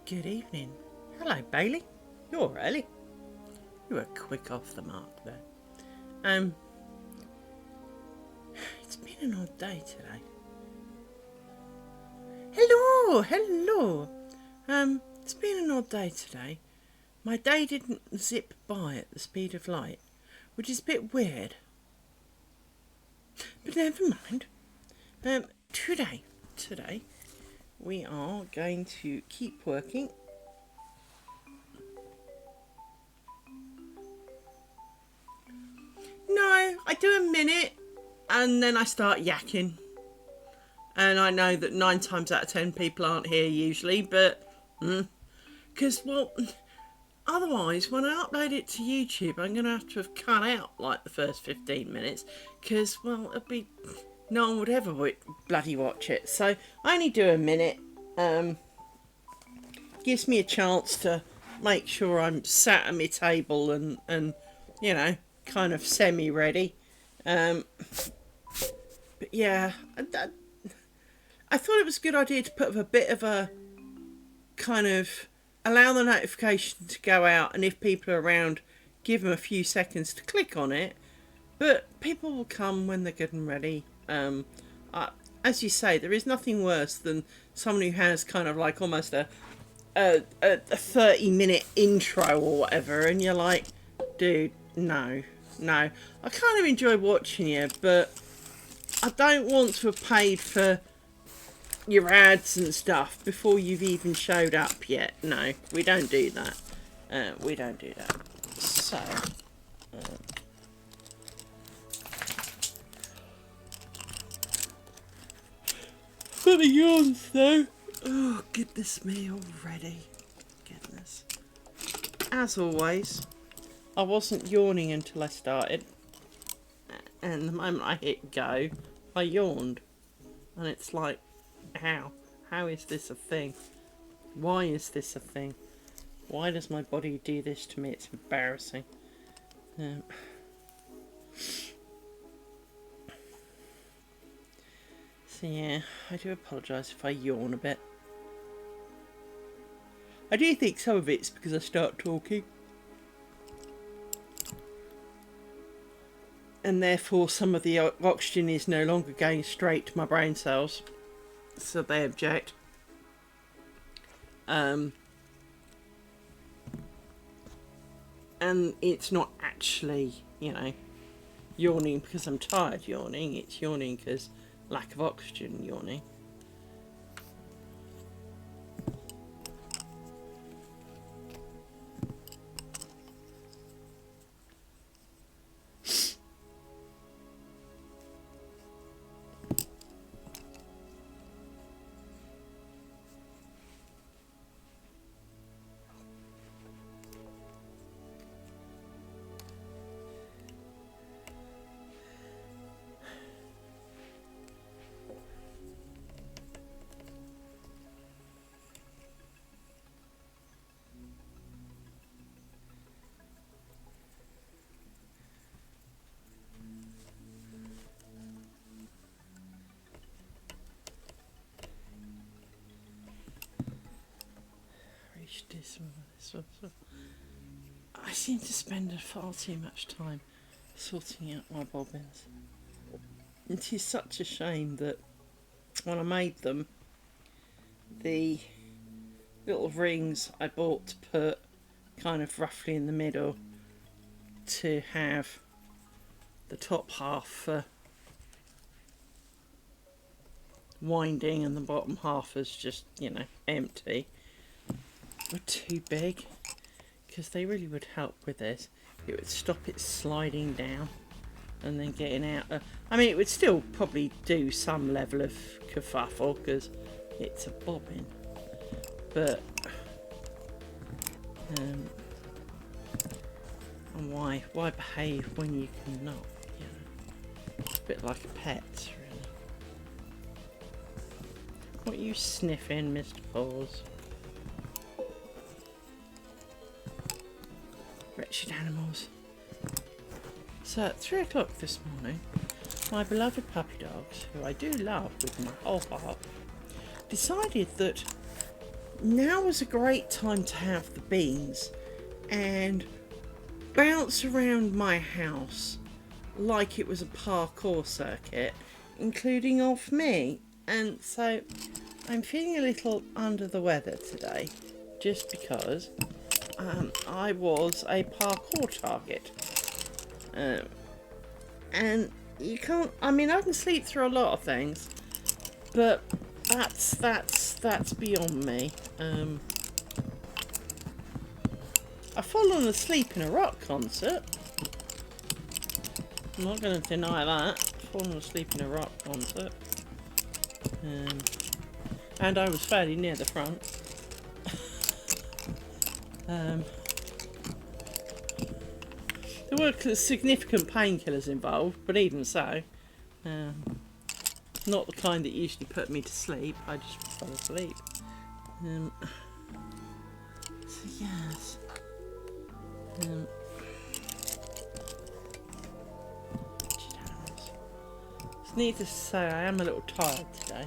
Good evening. Hello, Bailey. You're early. You were quick off the mark there. It's been an odd day today. Hello. It's been an odd day today. My day didn't zip by at the speed of light, which is a bit weird. But never mind. Today, we are going to keep working. No, I do a minute and then I start yakking. And I know that 9 times out of 10 people aren't here usually, but because otherwise when I upload it to YouTube I'm going to have cut out like the first 15 minutes because, it'll be, no one would ever bloody watch it. So I only do a minute. Gives me a chance to make sure I'm sat at my table and you know, kind of semi-ready. But yeah, I thought it was a good idea to put up a bit of a kind of allow the notification to go out, and if people are around, give them a few seconds to click on it. But people will come when they're good and ready. As you say, there is nothing worse than someone who has kind of like almost a 30-minute intro or whatever, and you're like, dude, no. I kind of enjoy watching you, but I don't want to have paid for your ads and stuff before you've even showed up yet. No, we don't do that. So, got the yawns though. Oh, goodness me already. Goodness. As always, I wasn't yawning until I started. And the moment I hit go, I yawned. And it's like, how? How is this a thing? Why is this a thing? Why does my body do this to me? It's embarrassing. So yeah, I do apologise if I yawn a bit. I do think some of it's because I start talking. And therefore some of the oxygen is no longer going straight to my brain cells. So they object. And it's not actually, yawning because I'm tired yawning. It's yawning because lack of oxygen yawning. I seem to spend far too much time sorting out my bobbins. It is such a shame that when I made them, the little rings I bought to put kind of roughly in the middle to have the top half for winding and the bottom half as just, empty, were too big, because they really would help with this. It would stop it sliding down and then getting out. It would still probably do some level of kerfuffle because it's a bobbin, but and why behave when you cannot? It's a bit like a pet, really. What are you sniffing, Mr. Paws? Wretched animals. So at 3 o'clock this morning, my beloved puppy dogs, who I do love with my whole heart, decided that now was a great time to have the beans and bounce around my house like it was a parkour circuit, including off me. And so I'm feeling a little under the weather today, just because I was a parkour target. And you can't, I mean, I can sleep through a lot of things, but that's beyond me. I've fallen asleep in a rock concert. I'm not going to deny that. Fallen asleep in a rock concert. And I was fairly near the front. There were significant painkillers involved, but even so, not the kind that usually put me to sleep. I just fell asleep. So yes. Needless to say, I am a little tired today.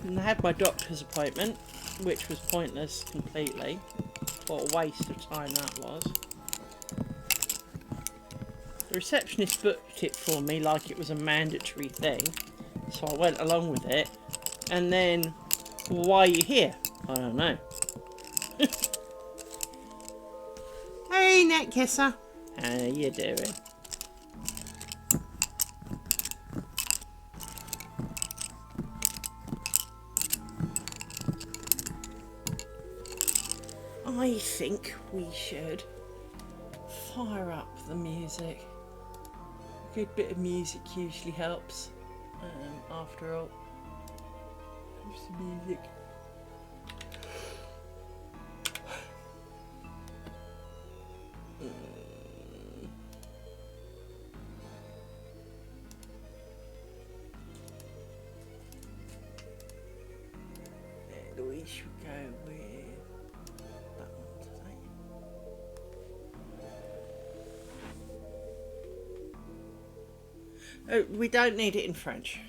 And I had my doctor's appointment, which was pointless completely. What a waste of time that was. The receptionist booked it for me like it was a mandatory thing, so I went along with it. And then, why are you here? I don't know. Hey, neck kisser. How you doing? I think we should fire up the music. A good bit of music usually helps. After all, there's the music. And we should go with that one today. Oh, we don't need it in French.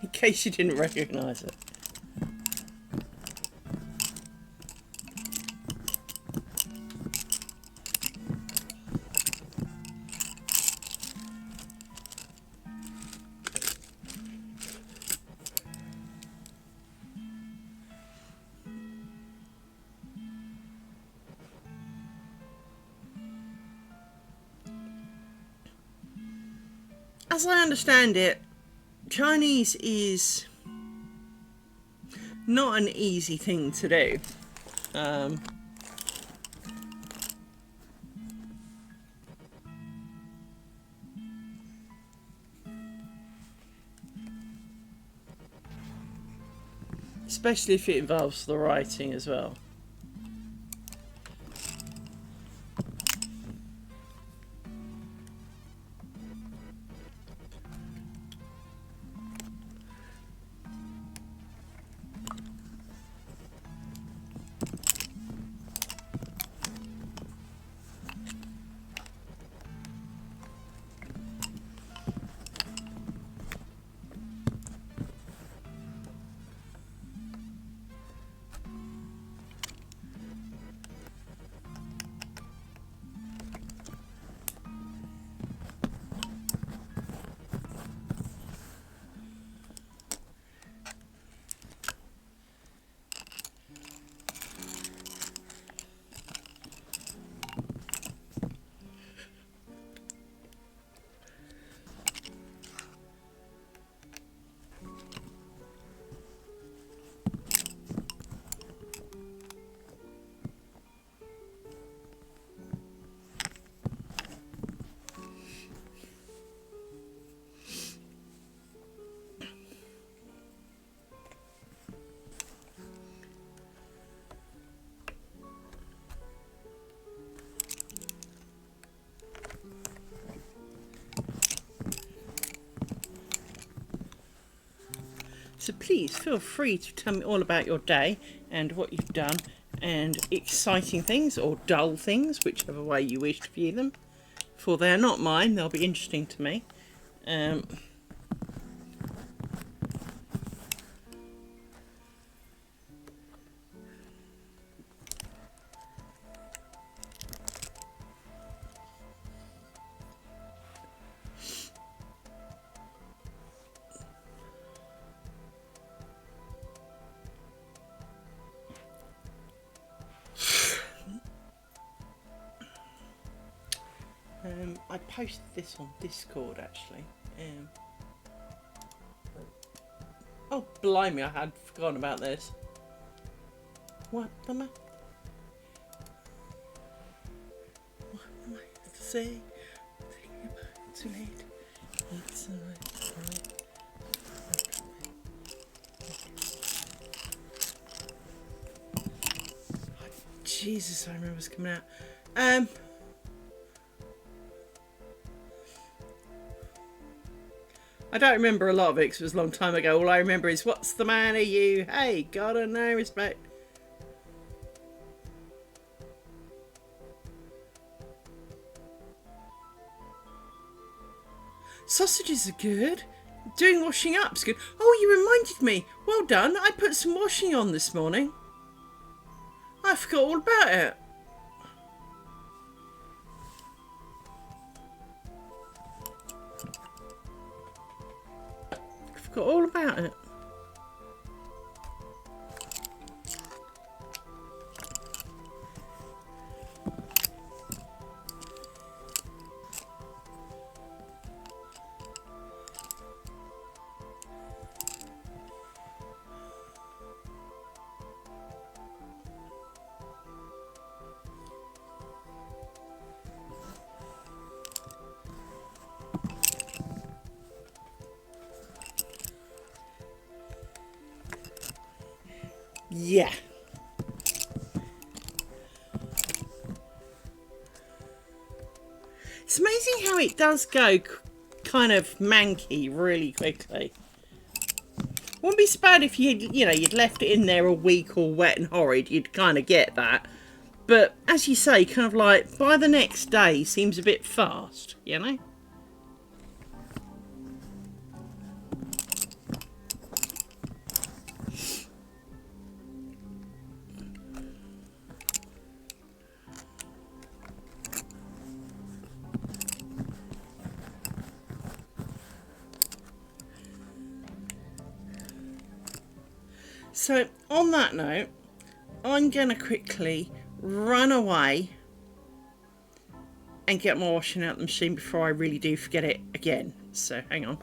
In case you didn't recognise it. As I understand it, Chinese is not an easy thing to do. Especially if it involves the writing as well. So please feel free to tell me all about your day and what you've done and exciting things, or dull things, whichever way you wish to view them. For they're not mine, they'll be interesting to me. I posted this on Discord actually. Oh, blimey, I had forgotten about this. What am I to say? Too late. It's alright. Oh, Jesus, I remember what's coming out. I don't remember a lot of it because it was a long time ago. All I remember is, what's the matter you? Hey, gotta no respect. Sausages are good. Doing washing up's good. Oh, you reminded me. Well done. I put some washing on this morning. I forgot all about it. I forgot all about it. Yeah. It's amazing how it does go kind of manky really quickly. Wouldn't be so bad if you'd left it in there a week all wet and horrid. You'd kind of get that. But as you say, kind of like by the next day seems a bit fast, you know? So on that note, I'm going to quickly run away and get my washing out the machine before I really do forget it again. So hang on.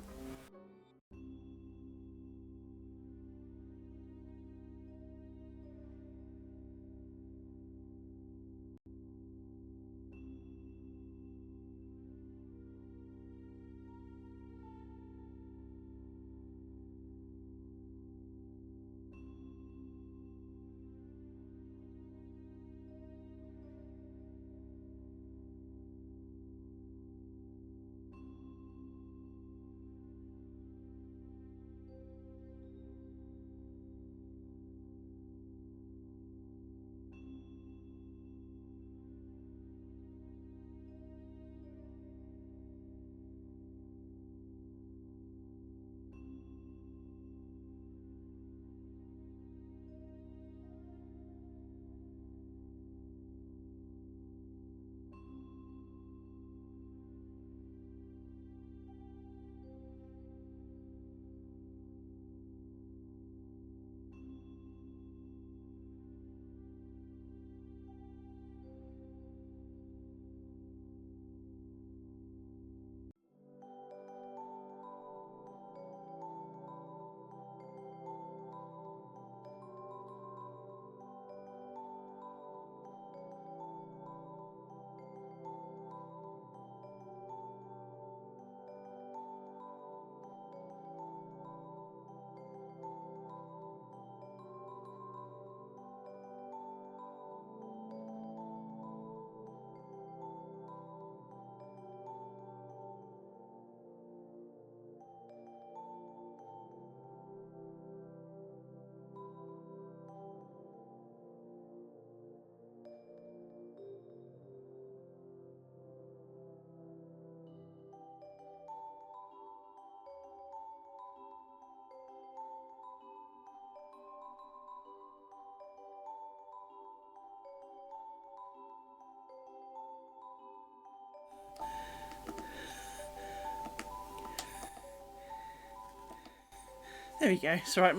There we go. It's alright,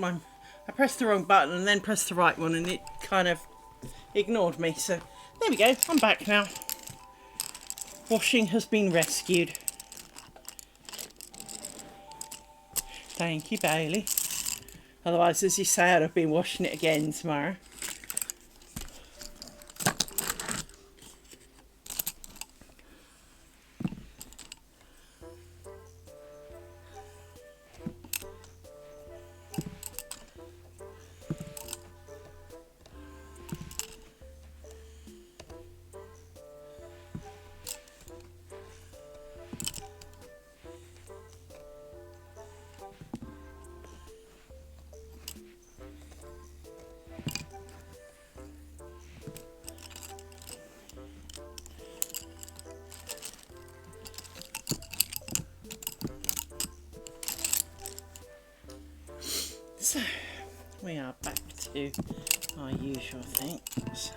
I pressed the wrong button and then pressed the right one and it kind of ignored me. So there we go. I'm back now. Washing has been rescued. Thank you, Bailey. Otherwise, as you say, I'd have been washing it again tomorrow. So, we are back to our usual things.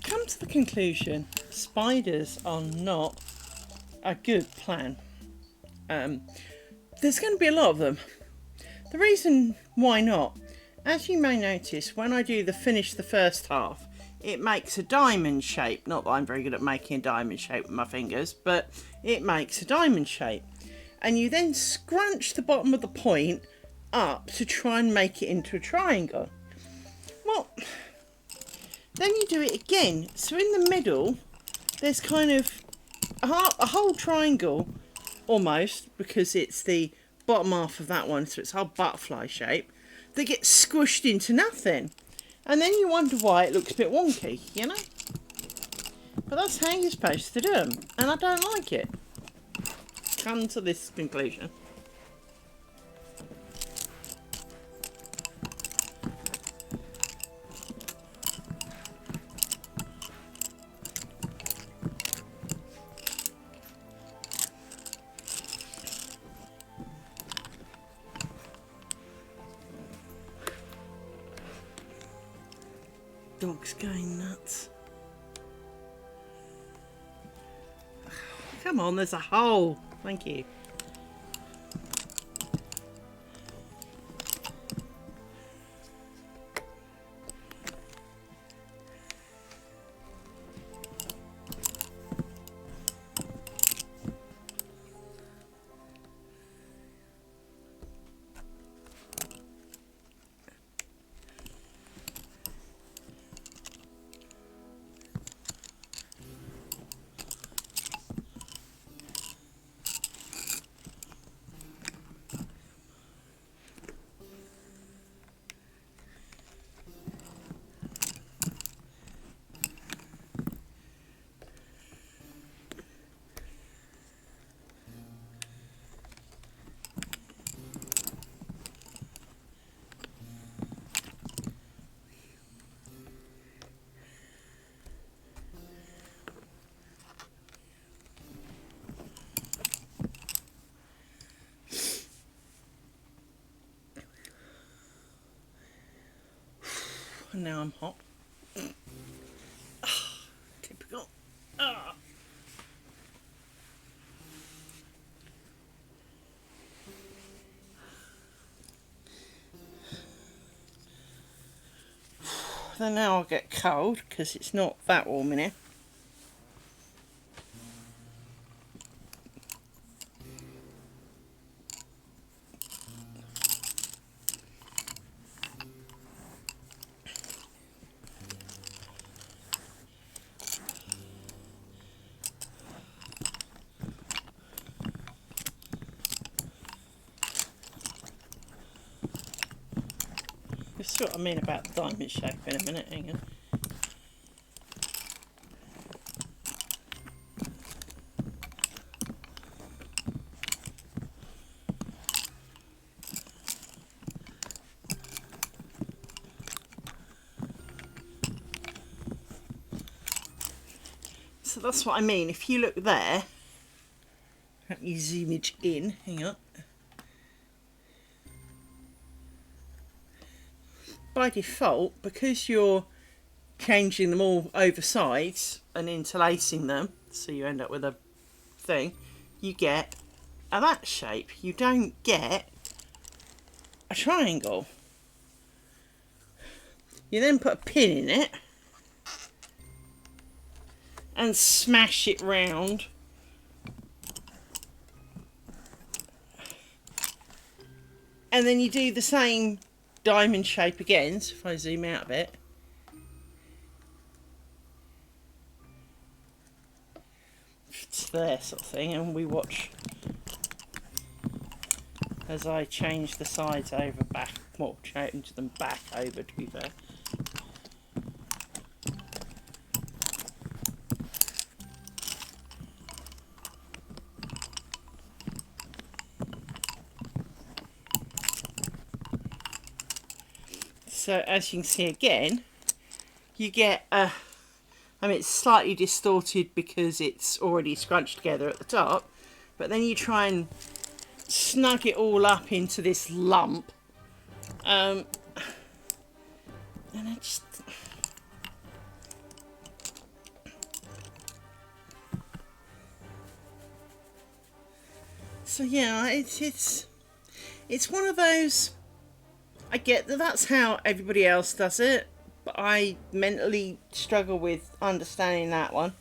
Come to the conclusion, spiders are not a good plan. There's going to be a lot of them. The reason why not, as you may notice, when I do finish the first half, it makes a diamond shape. Not that I'm very good at making a diamond shape with my fingers, but it makes a diamond shape. And you then scrunch the bottom of the point up to try and make it into a triangle. Well, then you do it again. So in the middle, there's kind of a whole triangle, almost, because it's the bottom half of that one, so it's a whole butterfly shape, that gets squished into nothing. And then you wonder why it looks a bit wonky, you know? But that's how you're supposed to do them, and I don't like it. Come to this conclusion. Dog's going nuts. Come on, there's a hole. Thank you. And now I'm hot. Typical. Then now I'll get cold because it's not that warm in here. You'll see what I mean about the diamond shape in a minute. Hang on. So that's what I mean. If you look there, let me zoom it in. Hang on. By default, because you're changing them all over sides and interlacing them, so you end up with a thing, you get a that shape. You don't get a triangle. You then put a pin in it and smash it round. And then you do the same diamond shape again. So if I zoom out a bit, it's there sort of thing, and we watch as I change the sides over back, well, change them back over to be fair. So as you can see again, you get a, I mean it's slightly distorted because it's already scrunched together at the top, but then you try and snug it all up into this lump, and I just, so yeah, it's one of those. I get that that's how everybody else does it, but I mentally struggle with understanding that one.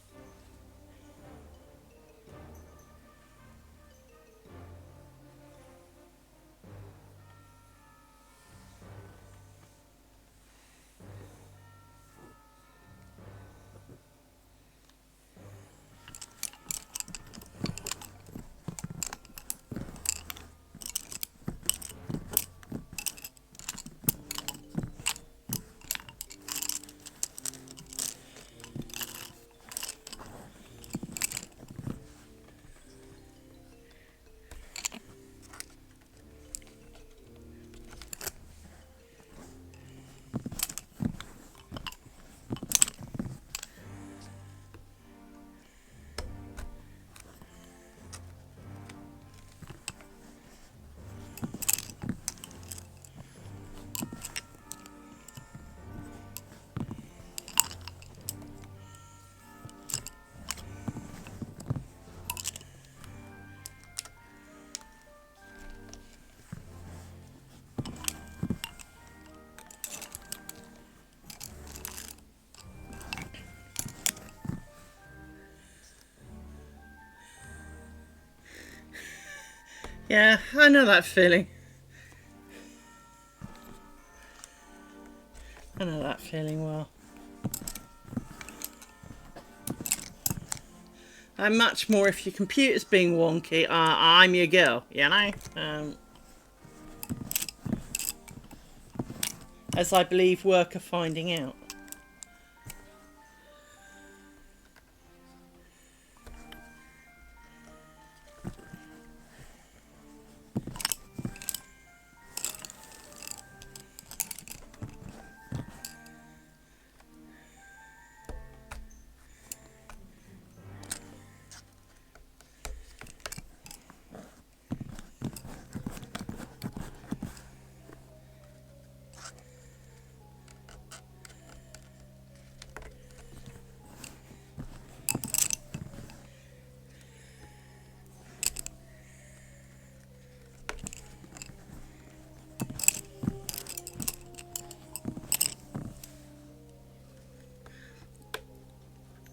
Yeah, I know that feeling. I know that feeling well. I'm much more, if your computer's being wonky, I'm your girl, you know? As I believe work are finding out.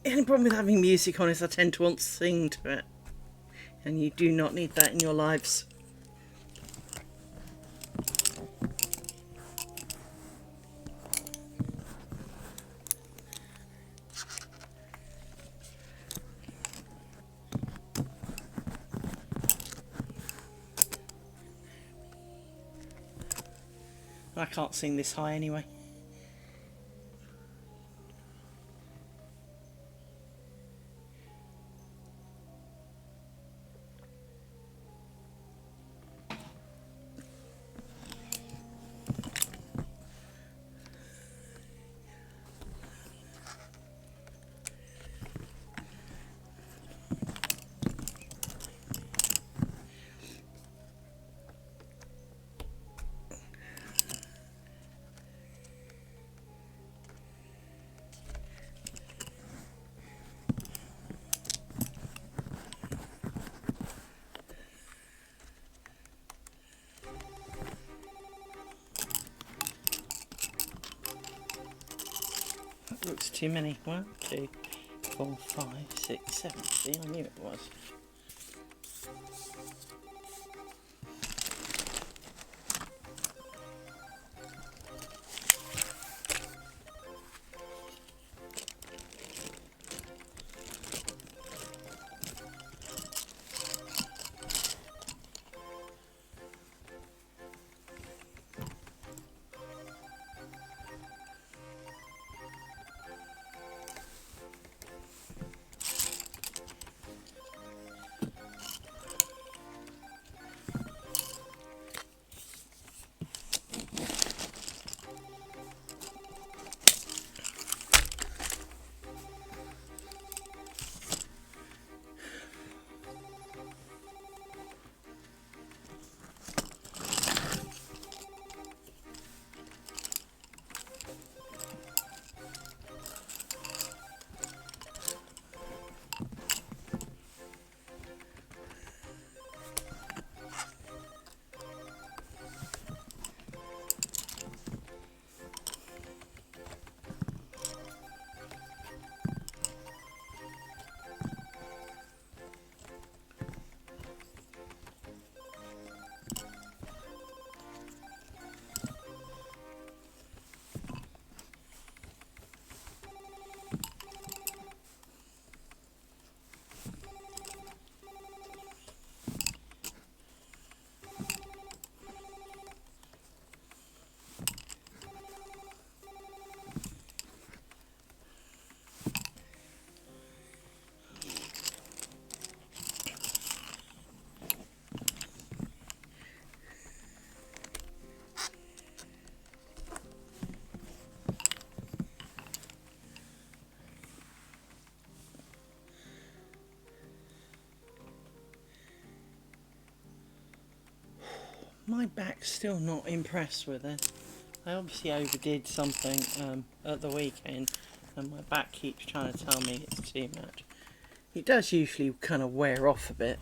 The only problem with having music on is I tend to want to sing to it. And you do not need that in your lives. I can't sing this high anyway. That looks too many. 1, 2, 4, 5, 6, 7. See, I knew it was. My back's still not impressed with it. I obviously overdid something at the weekend, and my back keeps trying to tell me it's too much. It does usually kind of wear off a bit.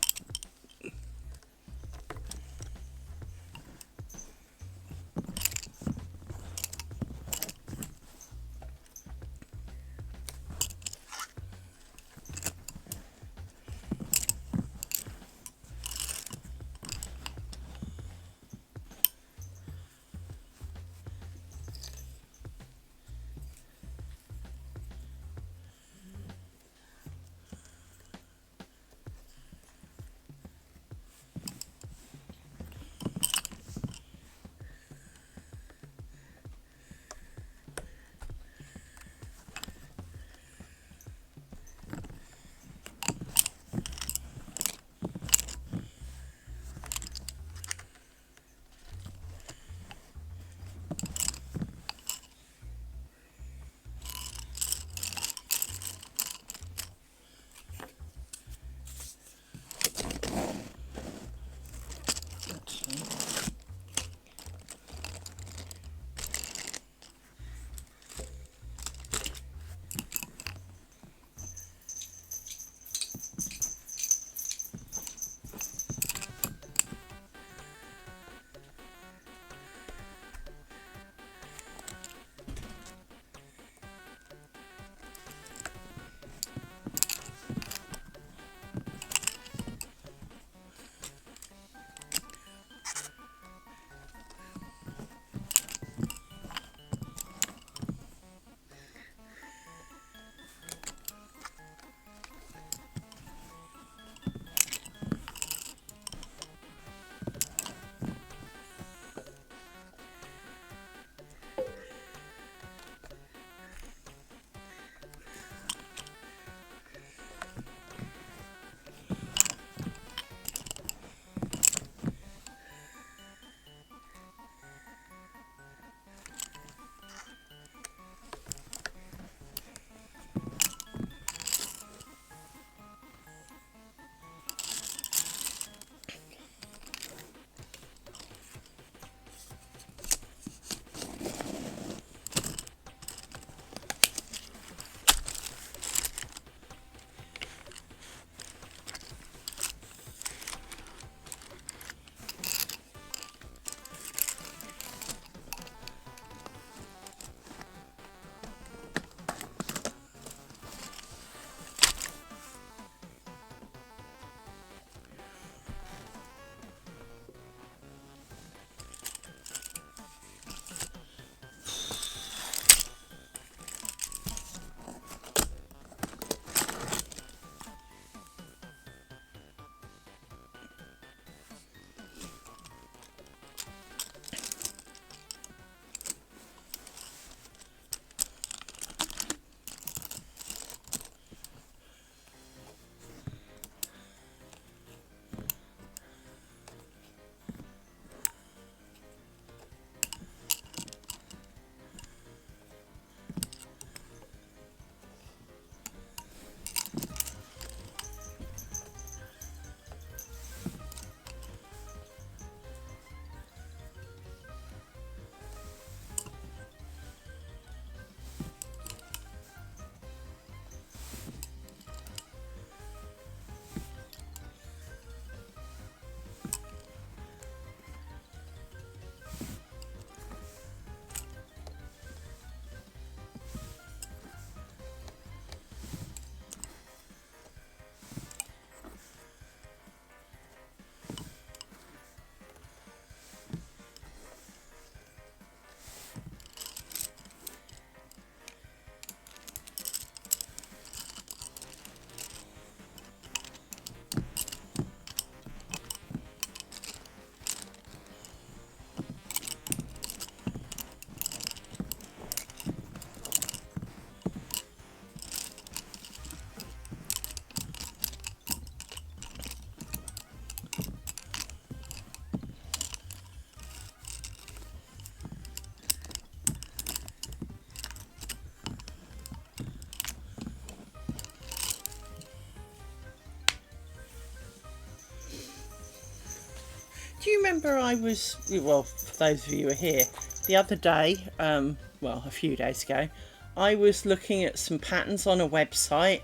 remember I was, well, for those of you who are here, the other day, well, a few days ago, I was looking at some patterns on a website,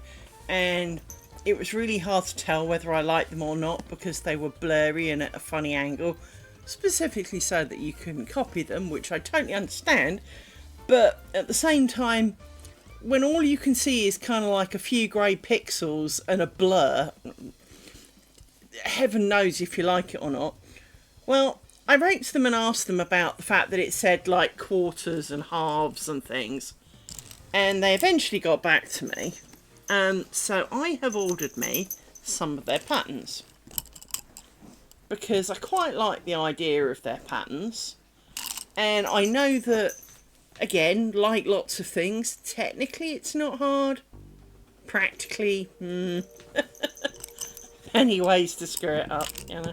and it was really hard to tell whether I liked them or not because they were blurry and at a funny angle, specifically so that you couldn't copy them, which I totally understand. But at the same time, when all you can see is kind of like a few grey pixels and a blur, heaven knows if you like it or not. Well, I wrote to them and asked them about the fact that it said like quarters and halves and things, and they eventually got back to me. So I have ordered me some of their patterns because I quite like the idea of their patterns, and I know that, again, like lots of things, technically it's not hard. Practically, many ways to screw it up, you know.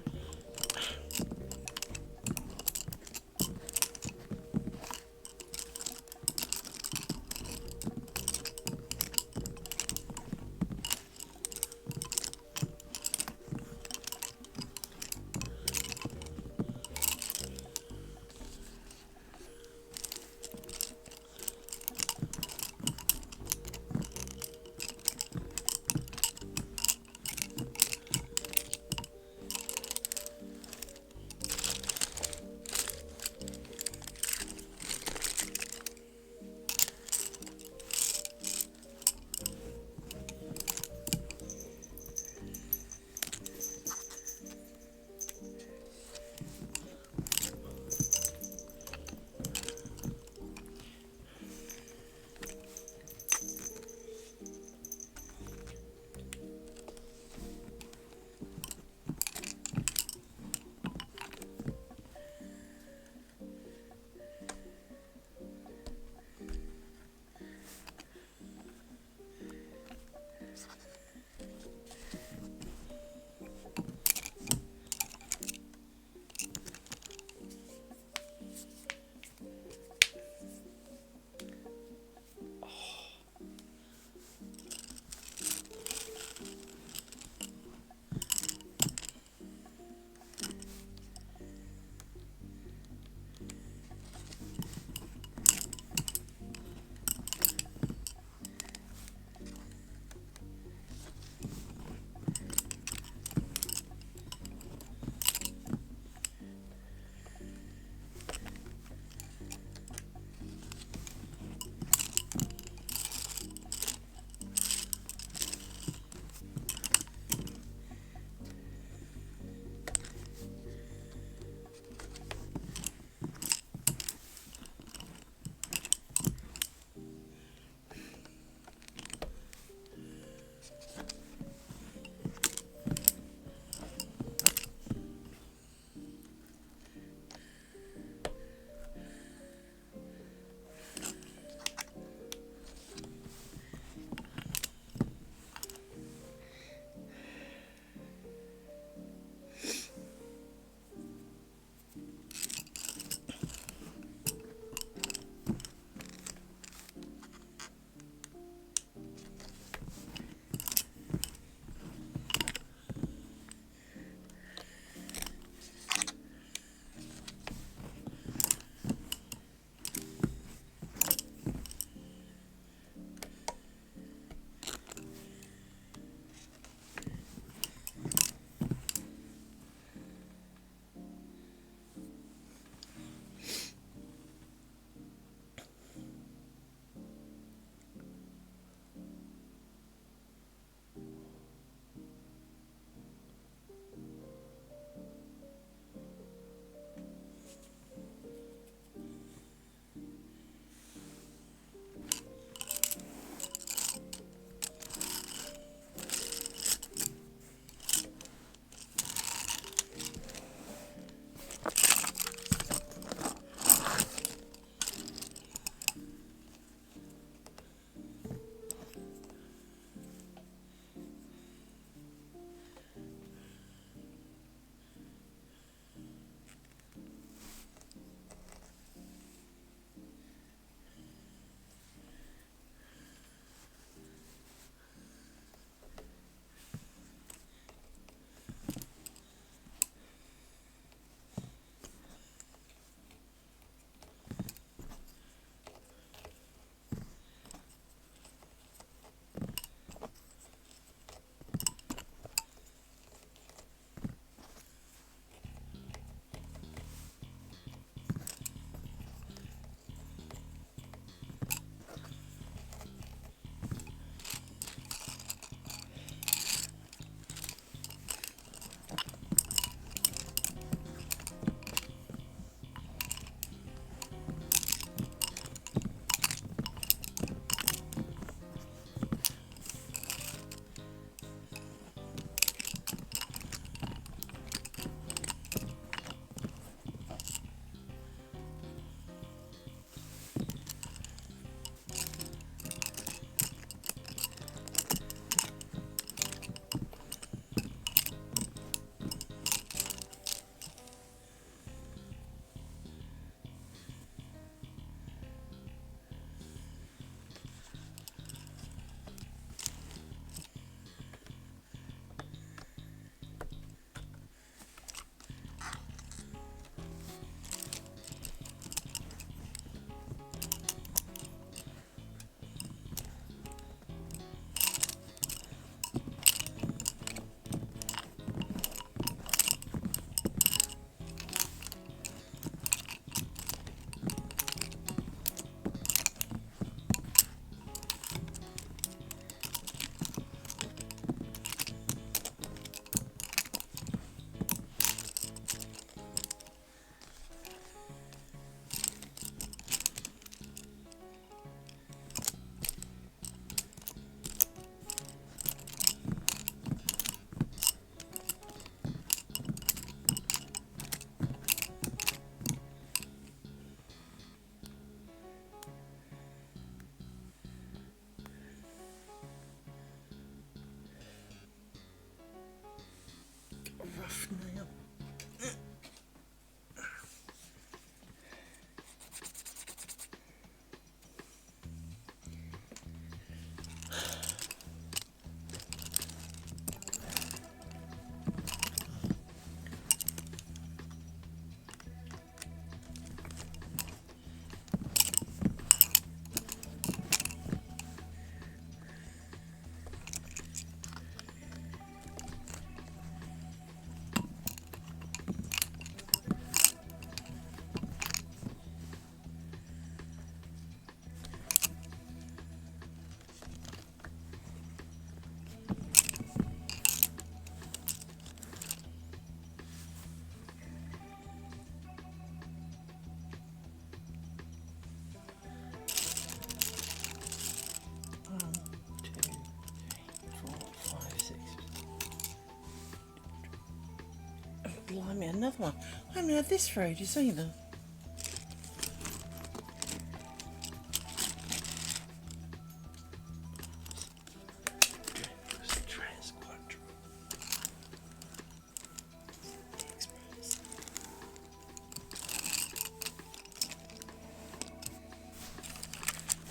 another one. I haven't had this for ages either.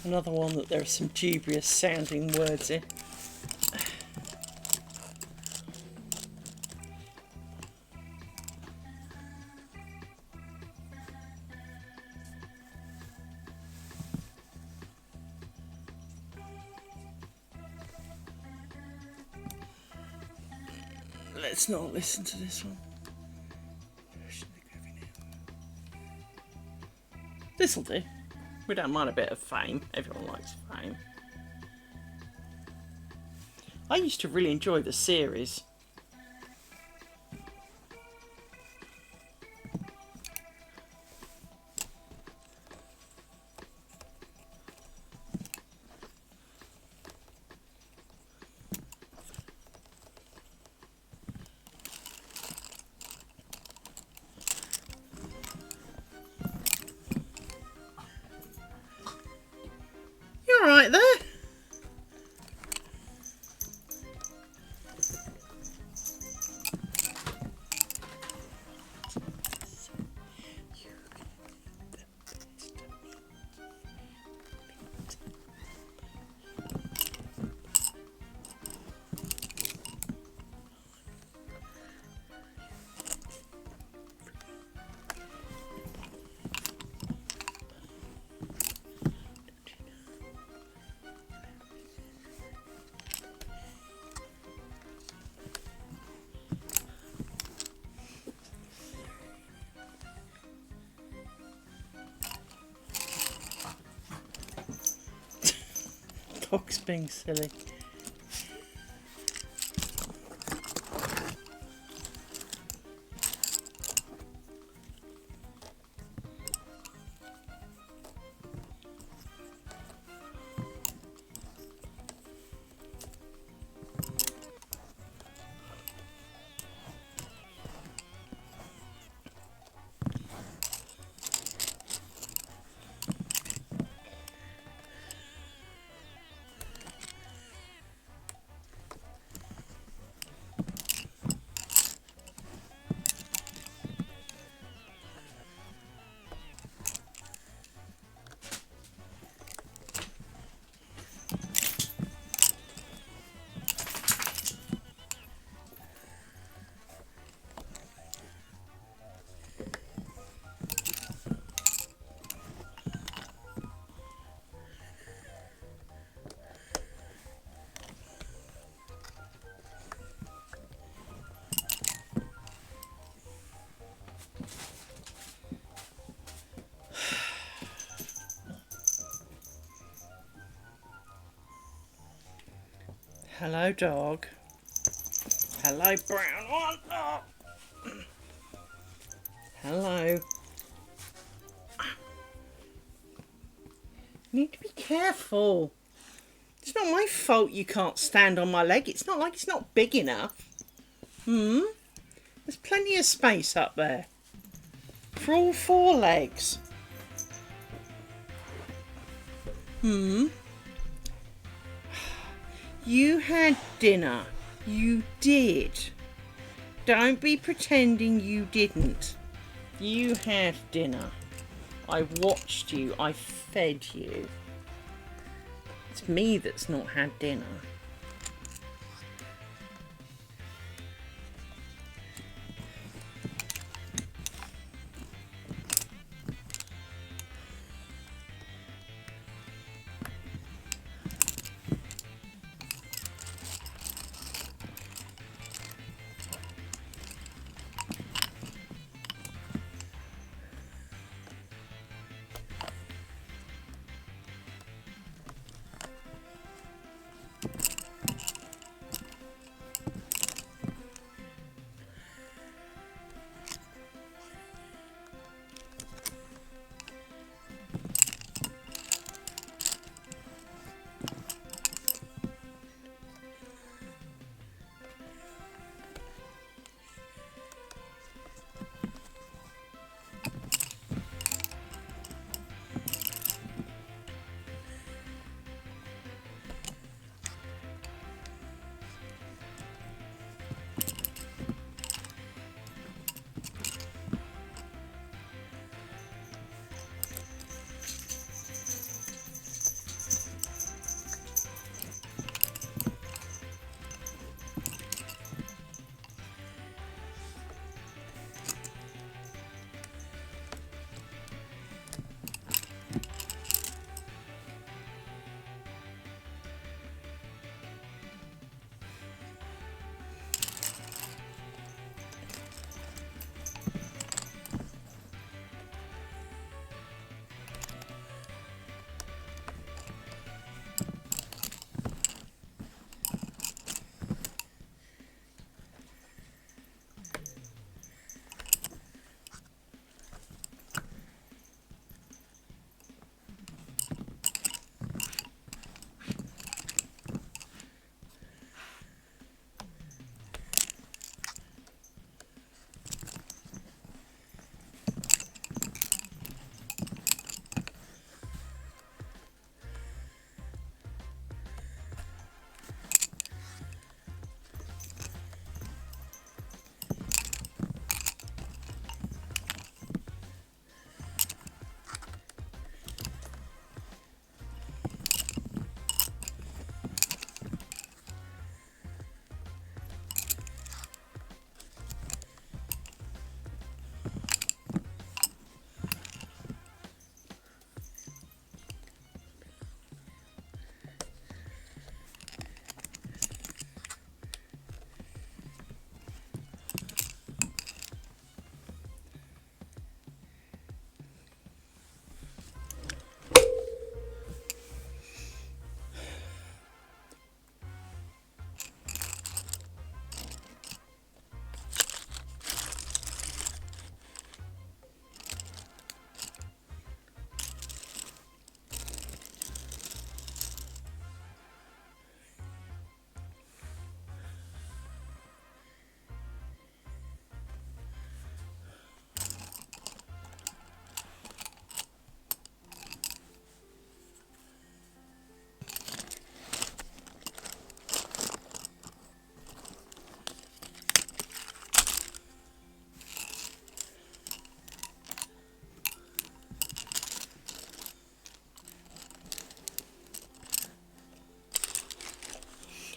Another one that there are some dubious sounding words in. Let's not listen to this one. This'll do. We don't mind a bit of fame. Everyone likes fame. I used to really enjoy the series. You're right there. Dog's being silly. Hello, dog. Hello, brown one. Oh. Hello. You need to be careful. It's not my fault you can't stand on my leg. It's not like it's not big enough. There's plenty of space up there for all four legs. You had dinner. You did. Don't be pretending you didn't. You had dinner. I watched you. I fed you. It's me that's not had dinner.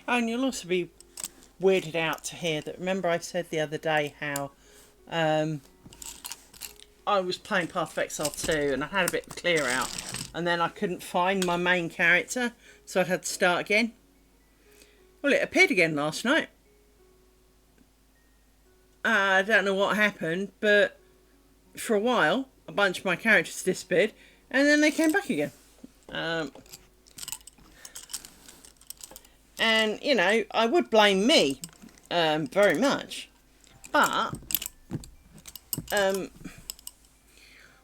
Oh, and you'll also be weirded out to hear that. Remember, I said the other day how I was playing Path of Exile 2 and I had a bit of clear out, and then I couldn't find my main character, so I had to start again. Well, it appeared again last night. I don't know what happened, but for a while, a bunch of my characters disappeared, and then they came back again. And, you know, I would blame me very much. But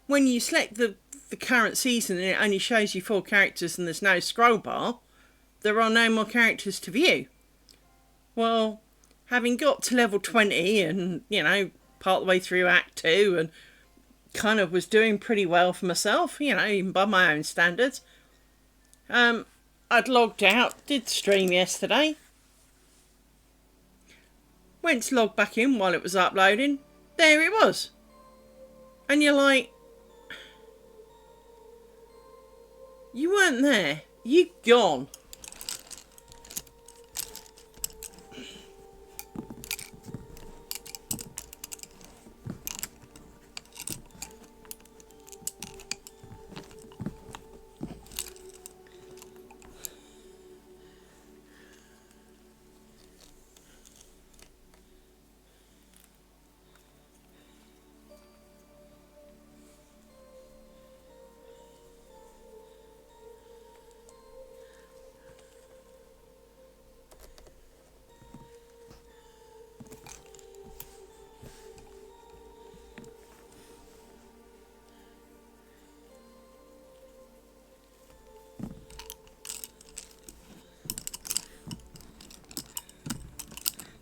when you select the current season and it only shows you 4 characters and there's no scroll bar, there are no more characters to view. Well, having got to level 20 and, you know, part of the way through Act 2 and kind of was doing pretty well for myself, you know, even by my own standards, I'd logged out, did stream yesterday, went to log back in while it was uploading, there it was. And you're like, you weren't there, you're gone.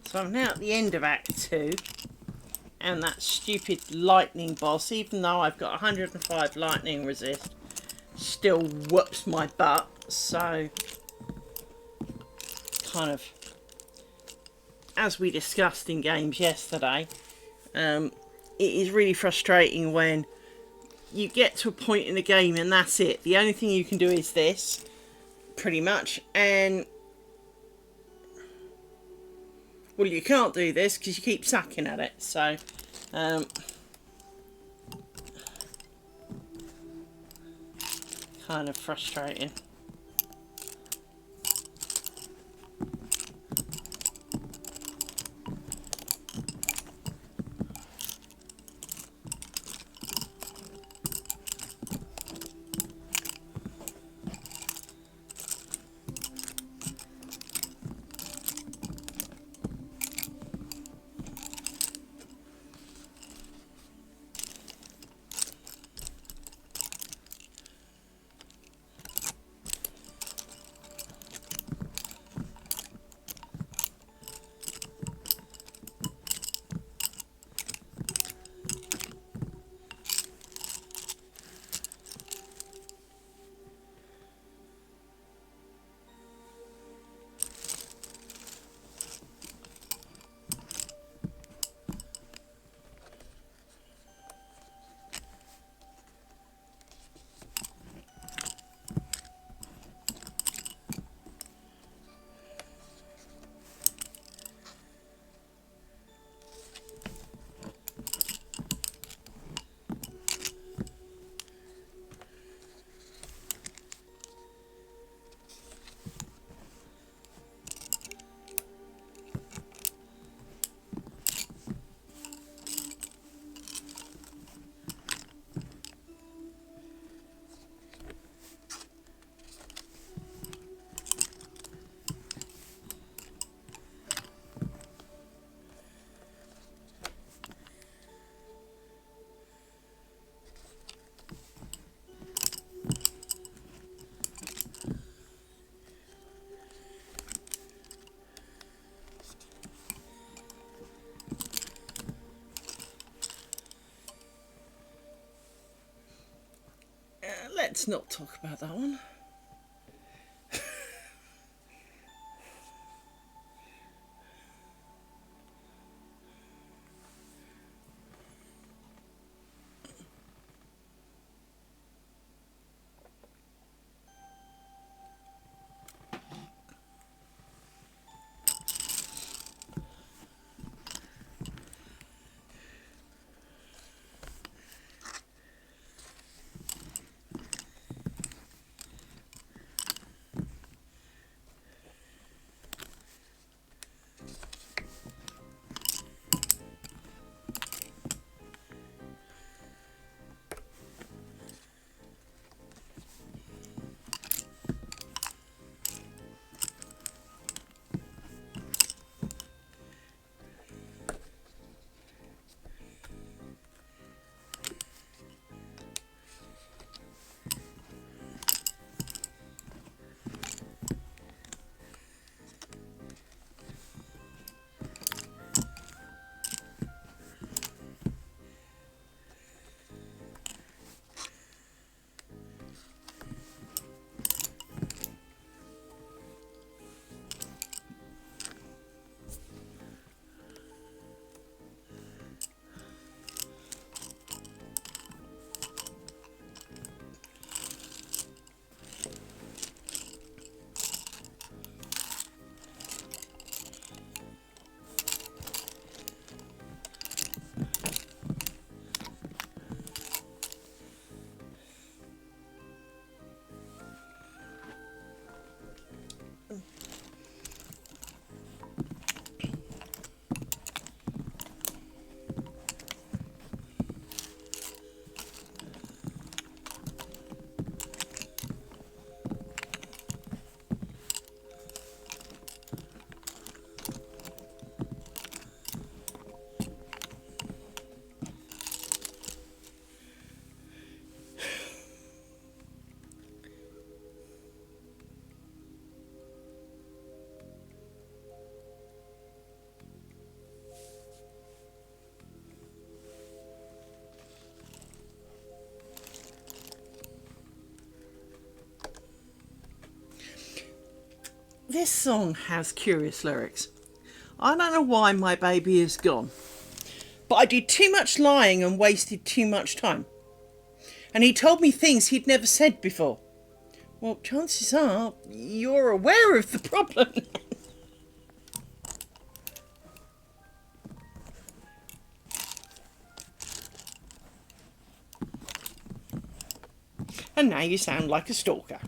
So I'm now at the end of Act 2, and that stupid lightning boss, even though I've got 105 lightning resist, still whoops my butt. So, kind of, as we discussed in games yesterday, it is really frustrating when you get to a point in the game and that's it. The only thing you can do is this, pretty much, and well, you can't do this because you keep sucking at it, so kind of frustrating. Let's not talk about that one. This song has curious lyrics. I don't know why my baby is gone, but I did too much lying and wasted too much time. And he told me things he'd never said before. Well, chances are you're aware of the problem. And now you sound like a stalker.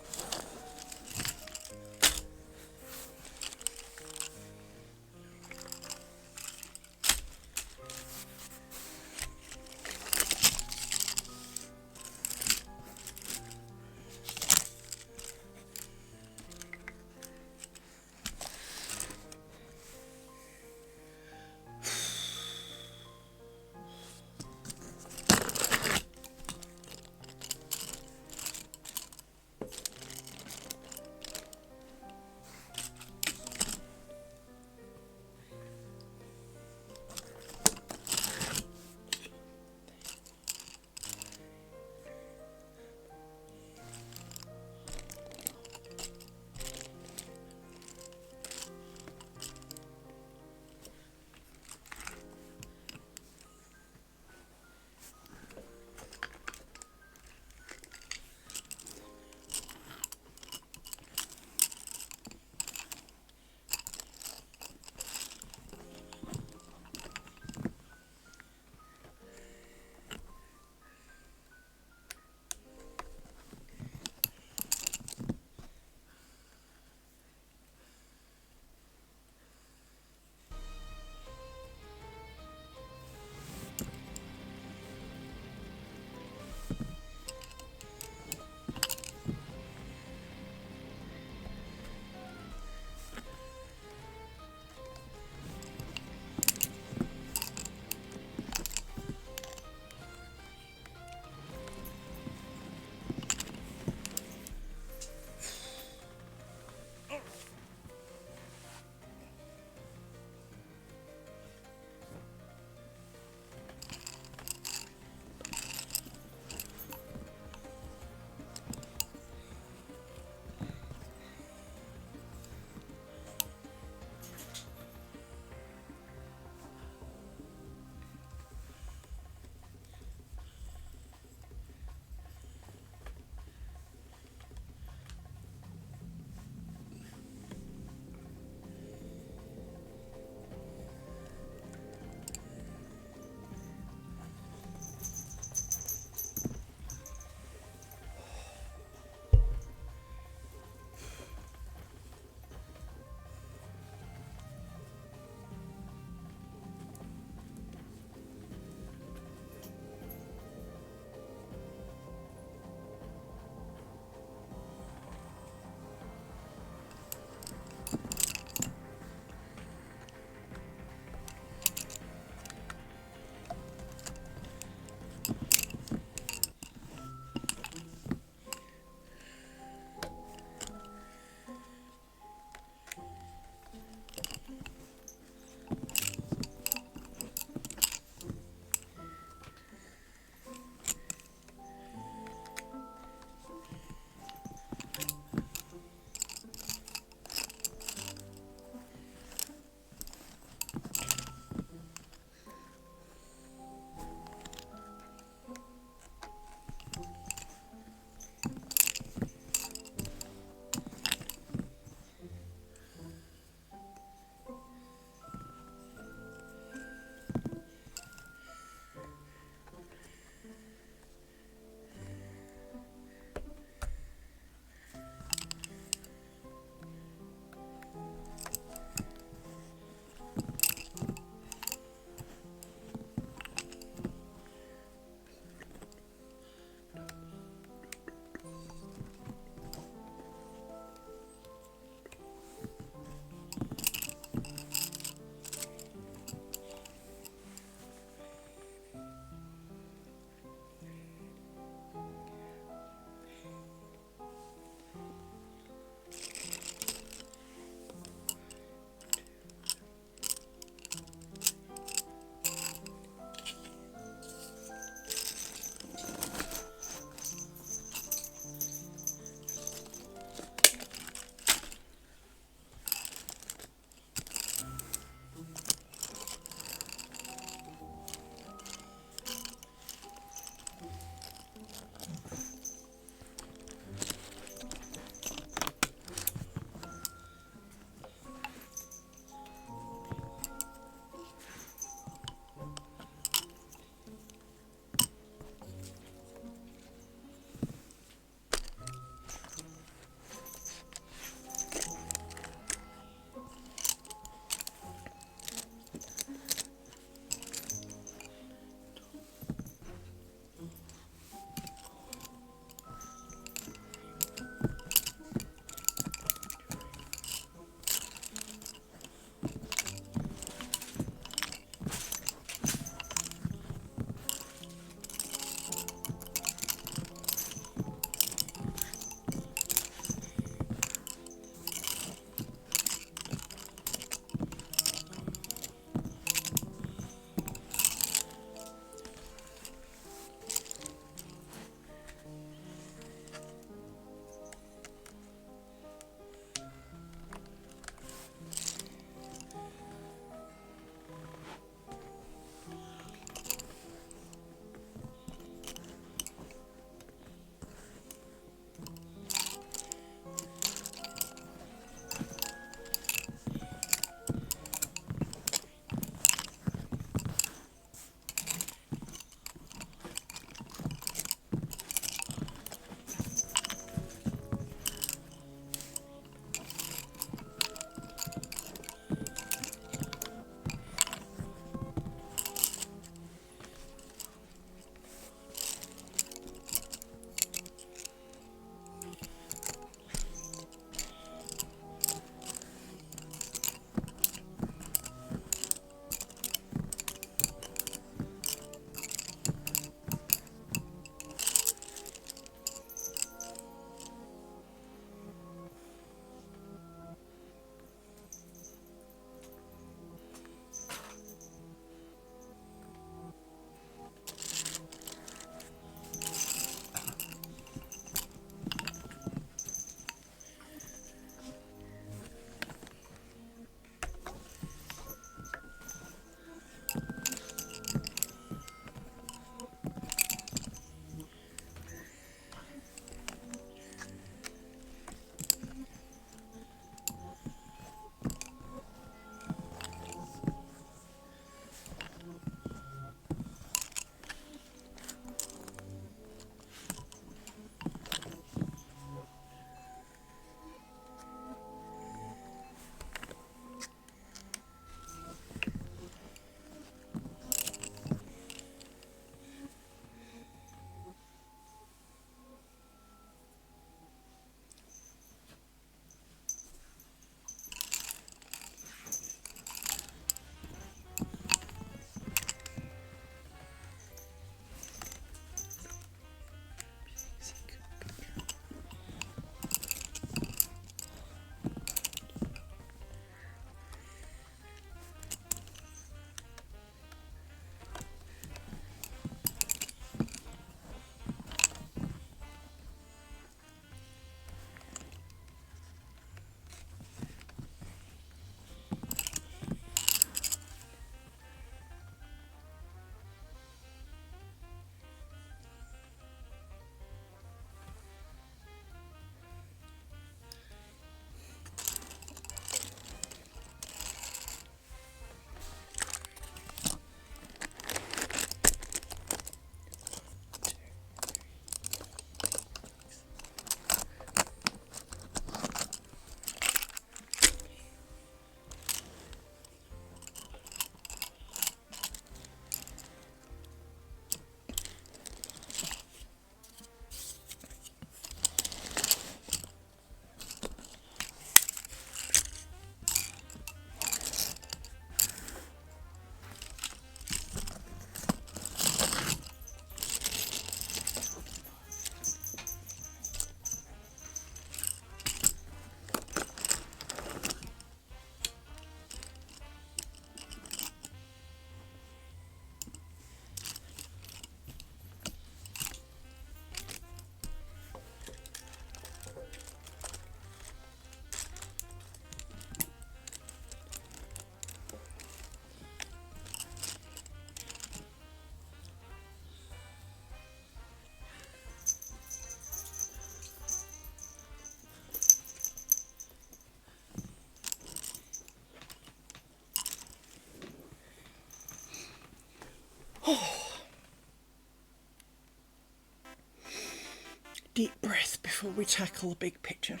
deep breath before we tackle the big picture.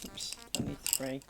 Oops, only 3.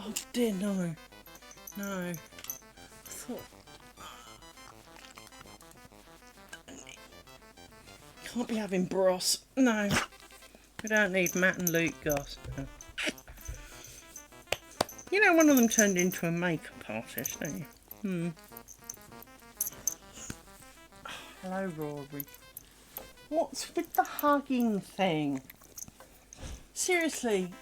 Oh dear, no. No. I thought... Can't be having bros. No. We don't need Matt and Luke, guys. No. You know, one of them turned into a makeup artist, don't you? Hello, Rory. What's with the hugging thing? Seriously.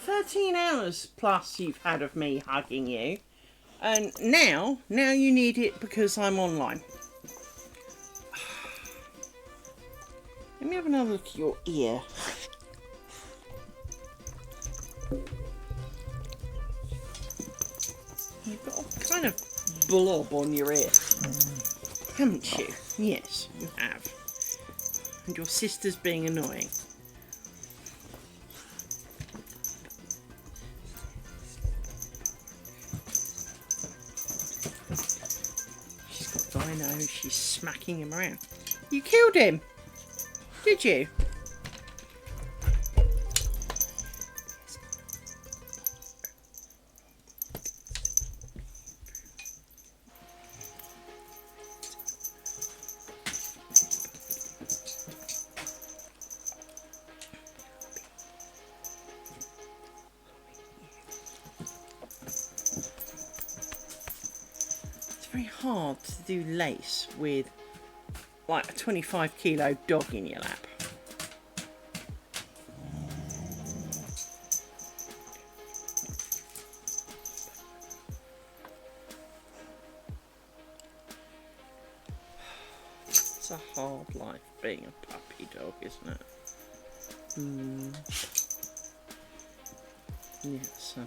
13 hours plus you've had of me hugging you. And now you need it because I'm online. Let me have another look at your ear. You've got a kind of blob on your ear, haven't you? Yes, you have. And your sister's being annoying. She's got Dino, she's smacking him around. You killed him, did you? Very hard to do lace with like a 25 kilo dog in your lap. It's a hard life being a puppy dog, isn't it? Yes, I know.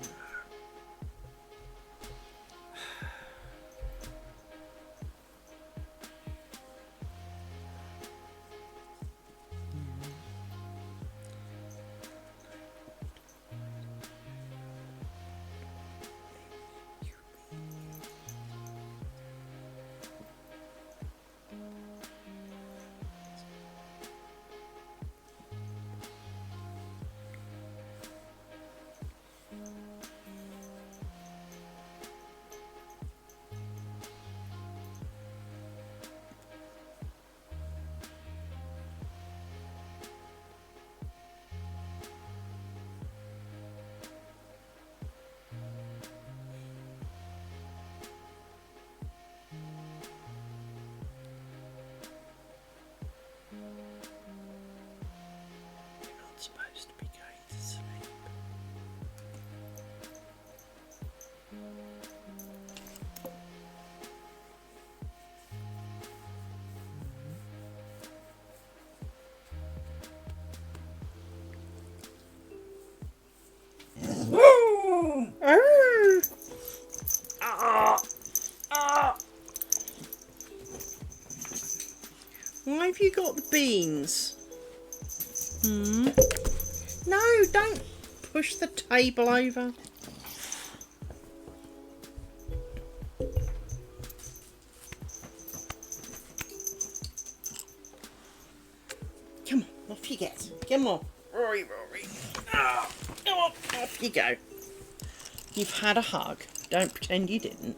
Ah! Ah! Why have you got the beans? Hmm? No, don't push the table over. Come on, off you get. Come on. Rory, Rory. Ah, come on, off you go. You've had a hug. Don't pretend you didn't.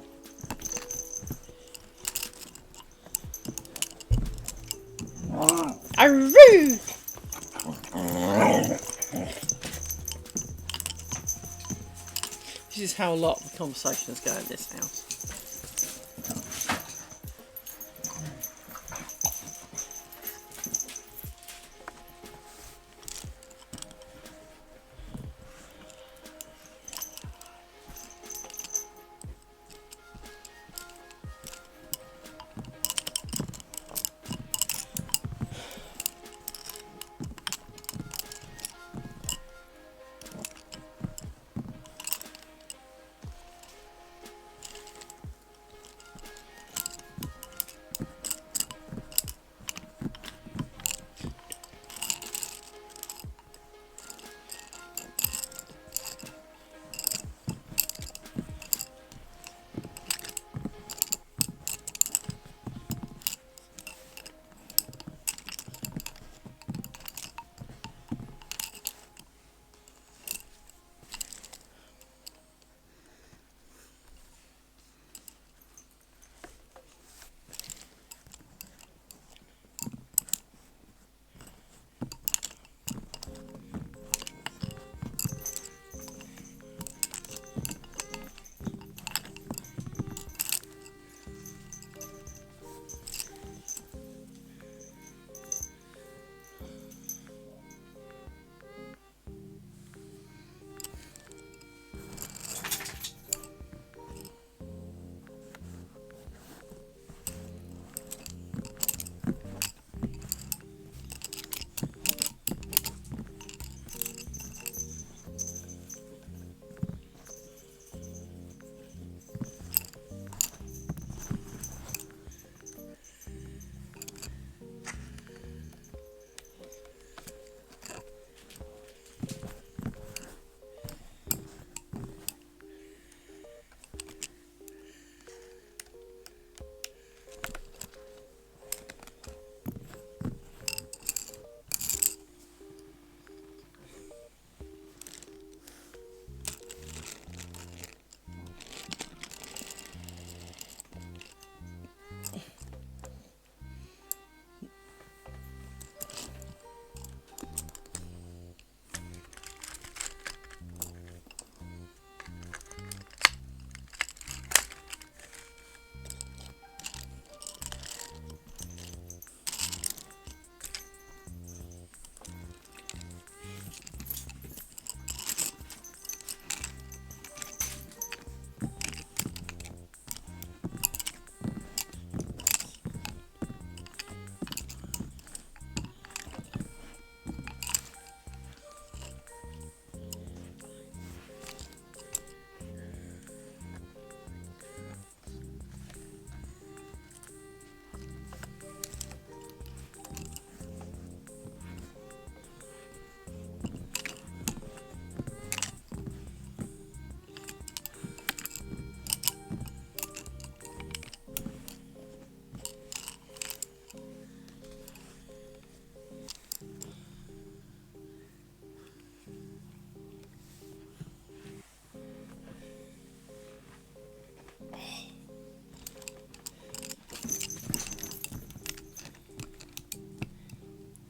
Aroo! This is how a lot of the conversations go in this house.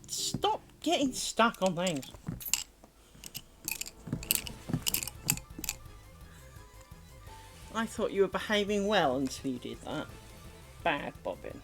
Stop getting stuck on things. I thought you were behaving well until you did that. Bad bobbin.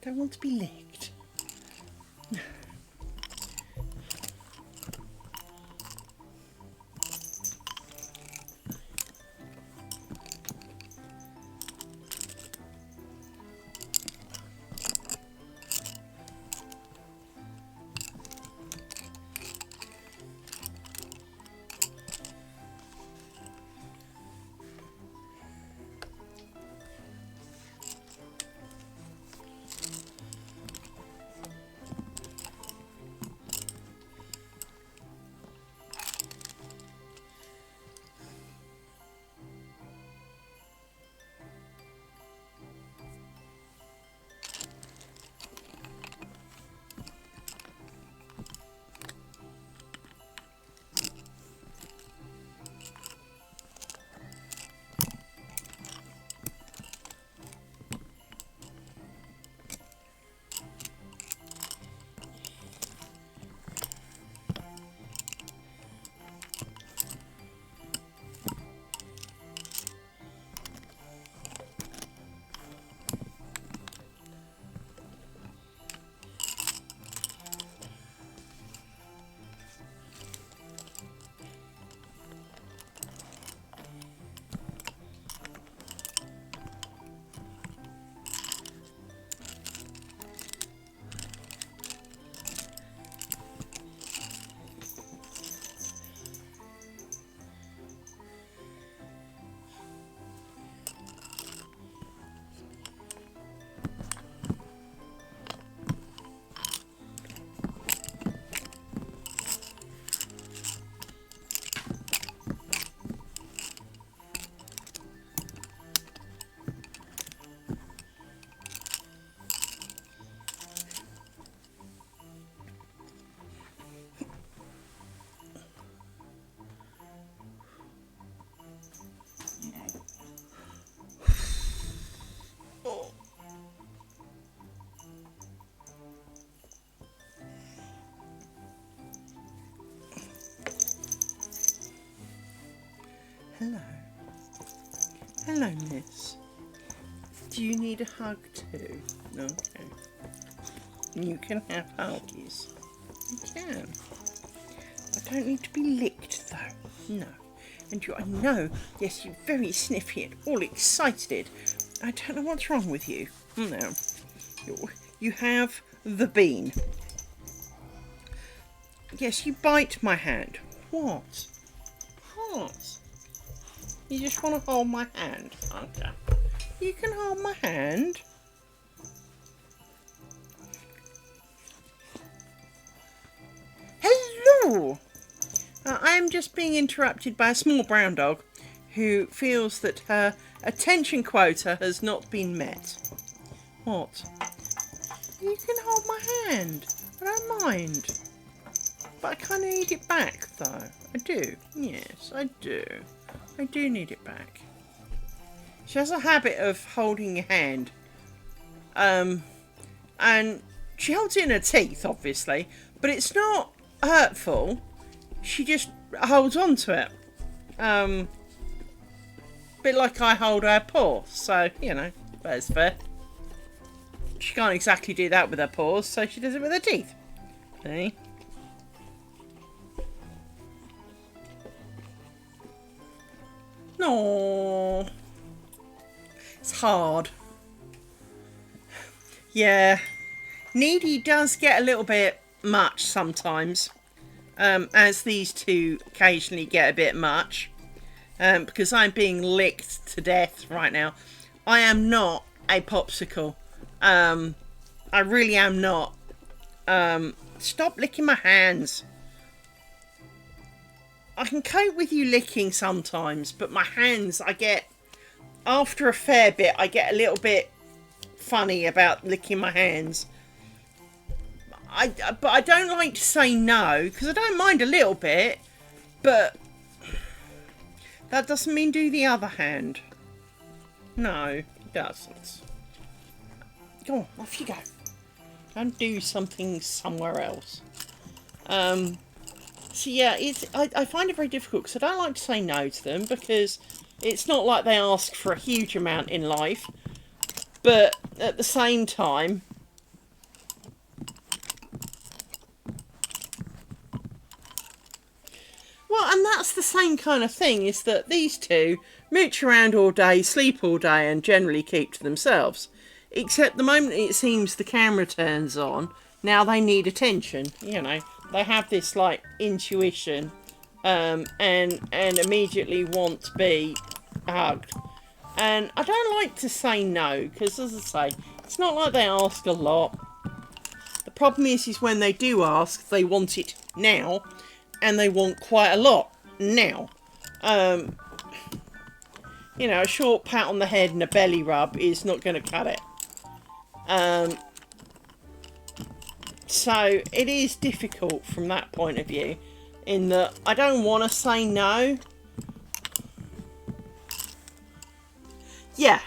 I don't want to be licked. Hello. Hello, miss. Do you need a hug too? Okay. You can have huggies. You can. I don't need to be licked though. No. And I know, yes, you're very sniffy and all excited. I don't know what's wrong with you. No. You have the bean. Yes, you bite my hand. What? What? You just want to hold my hand? Okay. You can hold my hand. Hello! I am just being interrupted by a small brown dog who feels that her attention quota has not been met. What? You can hold my hand. I don't mind. But I kind of need it back, though. I do. Yes, I do. I do need it back. She has a habit of holding your hand. And she holds it in her teeth, obviously. But it's not hurtful. She just holds on to it. Bit like I hold her paw. So, you know, that's fair. She can't exactly do that with her paws, so she does it with her teeth. See? No, it's hard. Yeah, Needy does get a little bit much sometimes, as these two occasionally get a bit much, because I'm being licked to death right now. I am not a popsicle. I really am not. Stop licking my hands. I can cope with you licking sometimes, but my hands, after a fair bit, I get a little bit funny about licking my hands. But I don't like to say no, because I don't mind a little bit, but that doesn't mean do the other hand. No, it doesn't. Go on, off you go. Go and do something somewhere else. So yeah, I find it very difficult because I don't like to say no to them because it's not like they ask for a huge amount in life. But at the same time, that's the same kind of thing, is that these two mooch around all day, sleep all day, and generally keep to themselves. Except the moment it seems the camera turns on, now they need attention. You know, they have this like intuition, and immediately want to be hugged. And I don't like to say no, because as I say, it's not like they ask a lot. The problem is when they do ask, they want it now, and they want quite a lot now. You know, a short pat on the head and a belly rub is not going to cut it. So it is difficult from that point of view, in that I don't want to say no. Yeah.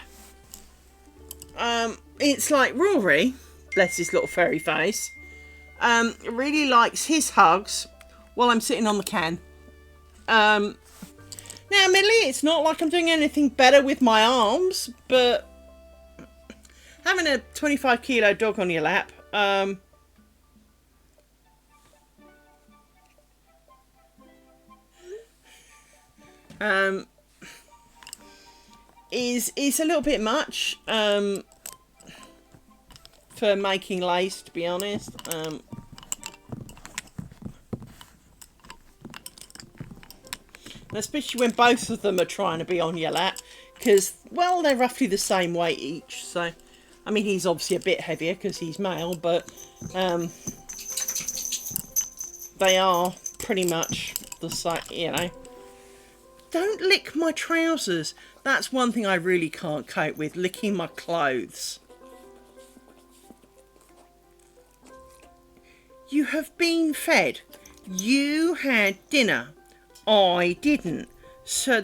It's like Rory, bless his little furry face, really likes his hugs while I'm sitting on the can. Now, admittedly, it's not like I'm doing anything better with my arms, but having a 25 kilo dog on your lap, is a little bit much, for making lace, to be honest. Especially when both of them are trying to be on your lap, because, well, they're roughly the same weight each. So, I mean, he's obviously a bit heavier because he's male, but they are pretty much the same, you know. Don't lick my trousers. That's one thing I really can't cope with, licking my clothes. You have been fed. You had dinner. I didn't. So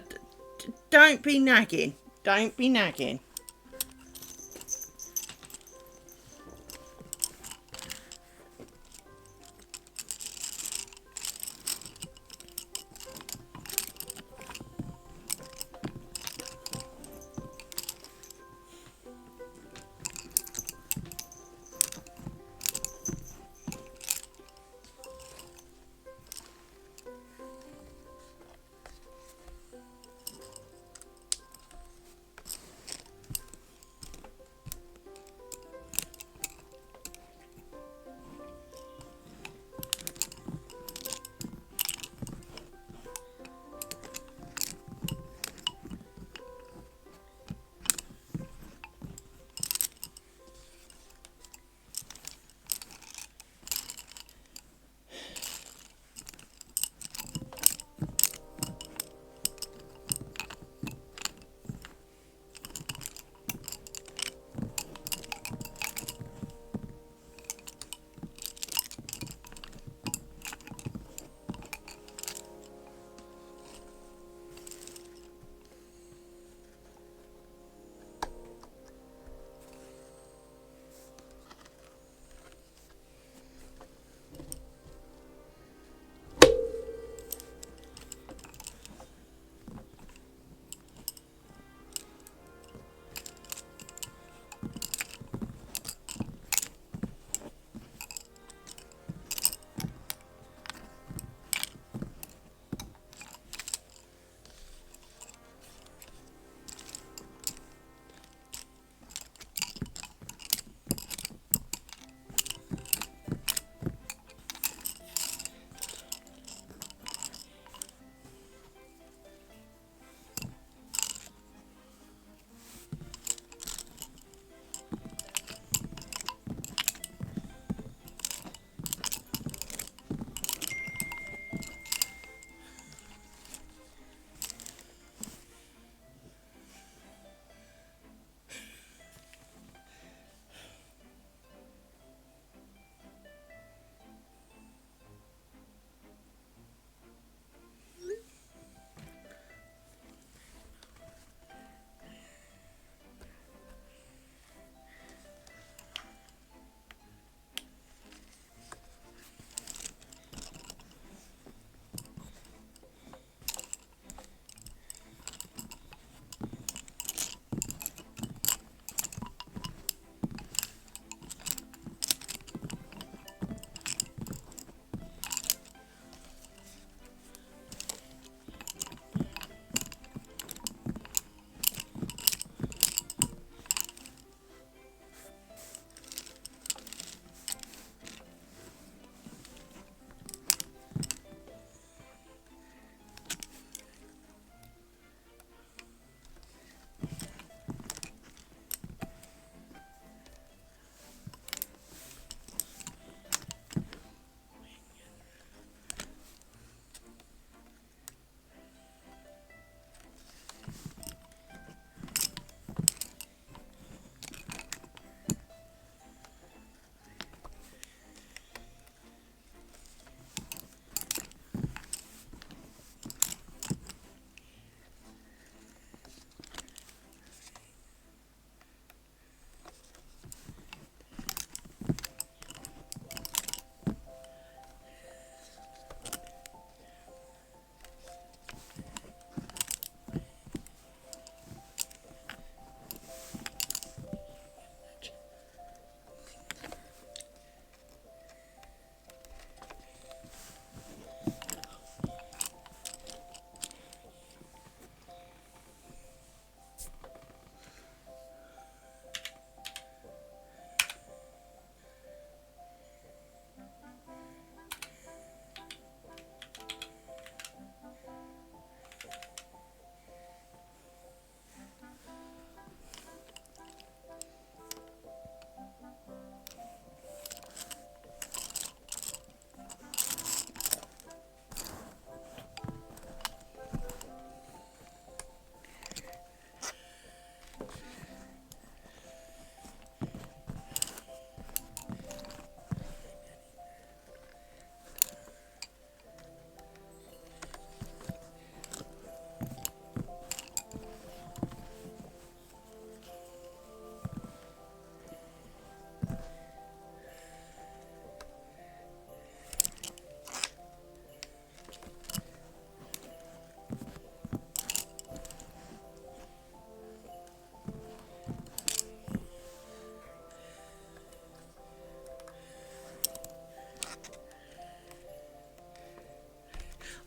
don't be nagging. Don't be nagging.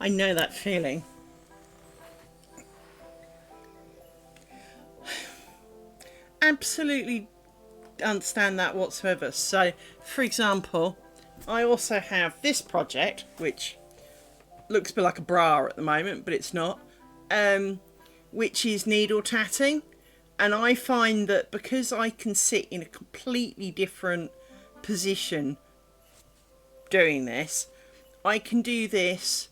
I know that feeling. Absolutely understand that whatsoever. So, for example, I also have this project, which looks a bit like a bra at the moment, but it's not, which is needle tatting. And I find that because I can sit in a completely different position doing this, I can do this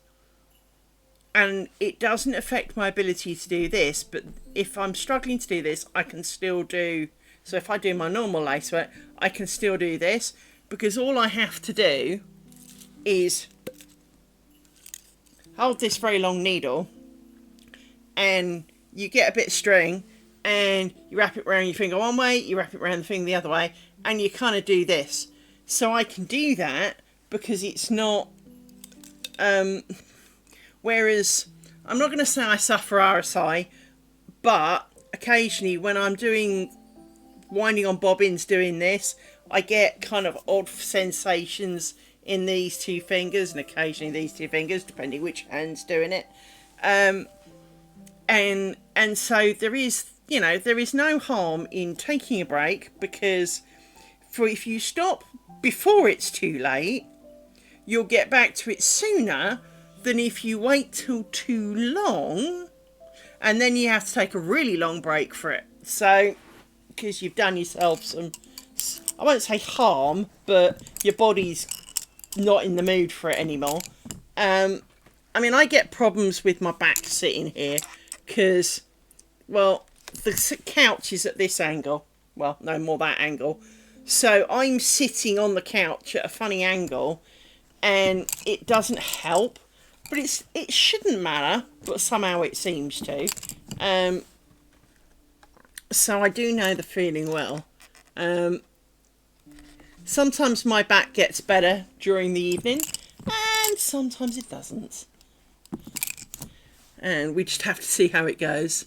and it doesn't affect my ability to do this, but if I'm struggling to do this, I can still do, so if I do my normal lacework, I can still do this, because all I have to do is hold this very long needle, and you get a bit of string, and you wrap it around your finger one way, you wrap it around the finger the other way, and you kind of do this. So I can do that because it's not, whereas I'm not going to say I suffer RSI, but occasionally when I'm doing winding on bobbins doing this, I get kind of odd sensations in these two fingers and occasionally these two fingers, depending which hand's doing it. And so there is, you know, there is no harm in taking a break, because if you stop before it's too late, you'll get back to it sooner than if you wait till too long and then you have to take a really long break for it. So, because you've done yourself some, I won't say harm, but your body's not in the mood for it anymore. I mean, I get problems with my back sitting here because, well, the couch is at this angle. Well, no more that angle. So I'm sitting on the couch at a funny angle and it doesn't help. But it shouldn't matter, but somehow it seems to. So I do know the feeling well. Sometimes my back gets better during the evening, and sometimes it doesn't. And we just have to see how it goes.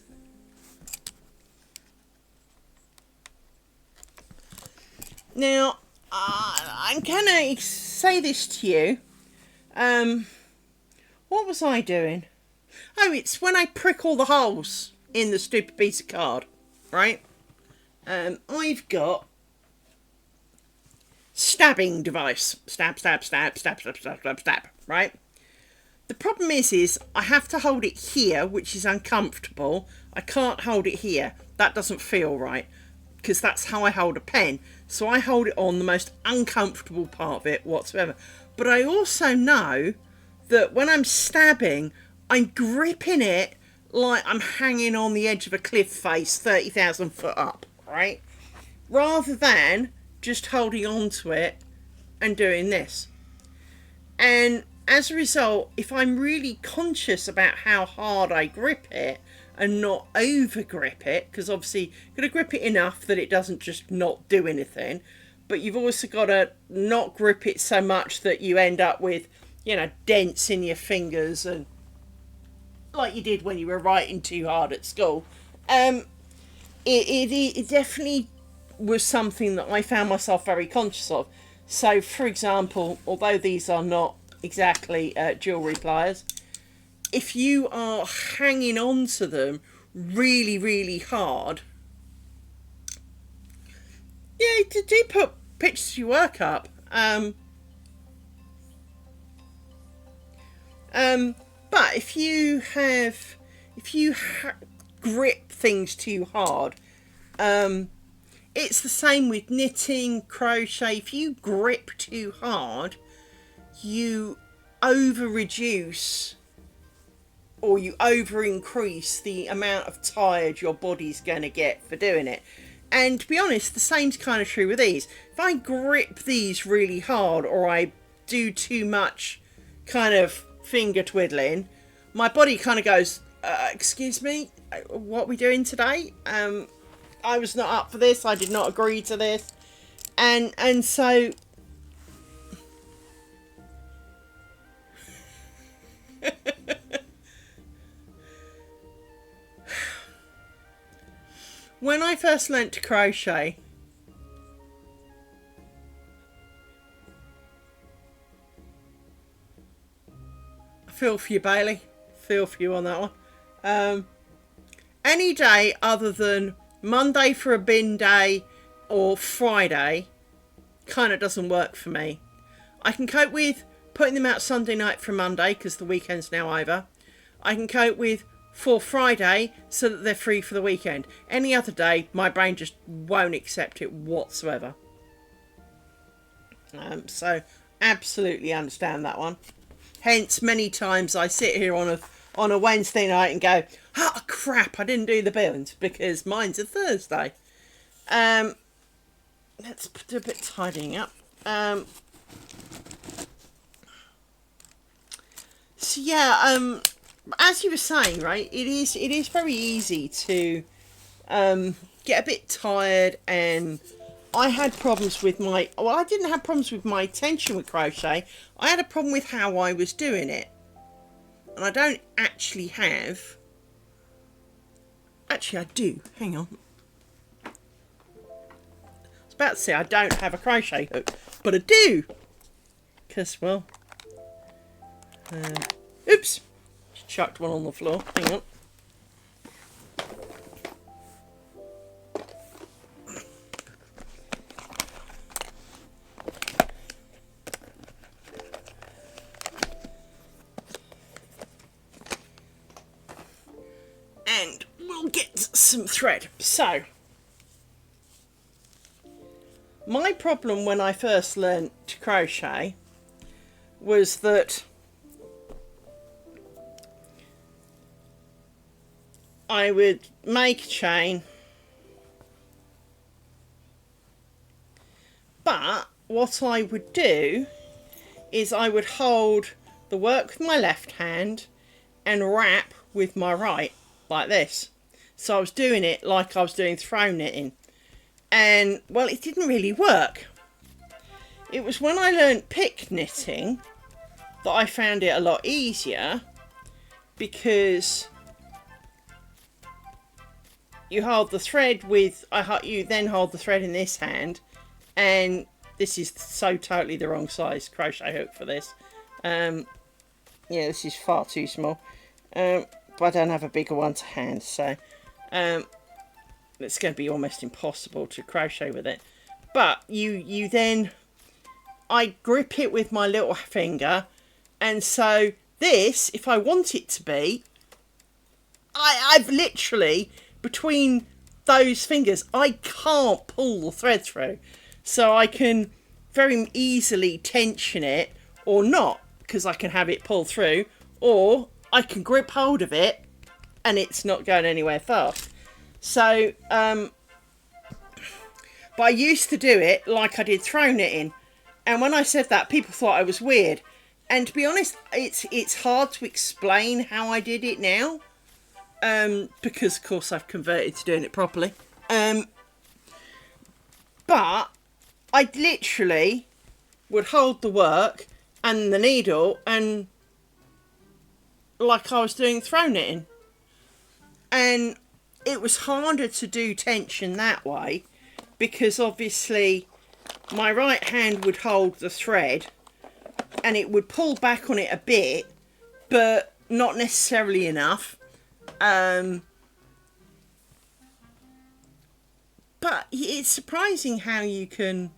Now, I'm going to say this to you. What was I doing? Oh, it's when I prick all the holes in the stupid piece of card, right? I've got stabbing device. Stab, stab, stab, stab, stab, stab, stab, stab, right? The problem is I have to hold it here, which is uncomfortable. I can't hold it here. That doesn't feel right, because that's how I hold a pen. So I hold it on the most uncomfortable part of it whatsoever. But I also know that when I'm stabbing, I'm gripping it like I'm hanging on the edge of a cliff face 30,000 foot up, right? Rather than just holding on to it and doing this. And as a result, if I'm really conscious about how hard I grip it and not over grip it, because obviously you've got to grip it enough that it doesn't just not do anything, but you've also got to not grip it so much that you end up with, you know, dents in your fingers, and like you did when you were writing too hard at school. It definitely was something that I found myself very conscious of. So, for example, although these are not exactly jewellery pliers, if you are hanging on to them really, really hard, yeah, do put pictures of your work up. But if you grip things too hard, it's the same with knitting, crochet. If you grip too hard, you over reduce or you over increase the amount of tired your body's going to get for doing it. And to be honest, the same's kind of true with these. If I grip these really hard or I do too much kind of finger twiddling, my body kind of goes, excuse me, what are we doing today? I was not up for this. I did not agree to this. And so when I first learnt to crochet, I feel for you, Bailey. Feel for you on that one. Any day other than Monday for a bin day or Friday kind of doesn't work for me. I can cope with putting them out Sunday night for Monday because the weekend's now over. I can cope with for Friday so that they're free for the weekend. Any other day, my brain just won't accept it whatsoever. So absolutely understand that one. Hence, many times I sit here on a Wednesday night and go, "Oh crap! I didn't do the billings because mine's a Thursday." Let's do a bit of tidying up. So yeah, as you were saying, right, it is very easy to get a bit tired, and I had problems with I didn't have problems with my tension with crochet. I had a problem with how I was doing it. And I don't actually have... Actually, I do. Hang on. I was about to say I don't have a crochet hook, but I do. Because, well... oops! Just chucked one on the floor. Hang on. And we'll get some thread. So, my problem when I first learned to crochet was that I would make a chain, but what I would do is I would hold the work with my left hand and wrap with my right, like this. So I was doing it like I was doing throw knitting, and well, it didn't really work. It was when I learned pick knitting that I found it a lot easier, because you hold the thread with, you then hold the thread in this hand, and this is so totally the wrong size crochet hook for this. Yeah, this is far too small, but I don't have a bigger one to hand, so it's going to be almost impossible to crochet with it. But you then, I grip it with my little finger, and so this, if I want it to be, I've literally, between those fingers, I can't pull the thread through. So I can very easily tension it, or not, because I can have it pull through, or I can grip hold of it and it's not going anywhere fast. So, but I used to do it like I did throw knitting. And when I said that, people thought I was weird. And to be honest, it's hard to explain how I did it now. Because of course I've converted to doing it properly. But I literally would hold the work and the needle and like I was doing throw knitting. And it was harder to do tension that way, because obviously my right hand would hold the thread and it would pull back on it a bit, but not necessarily enough. But it's surprising how you can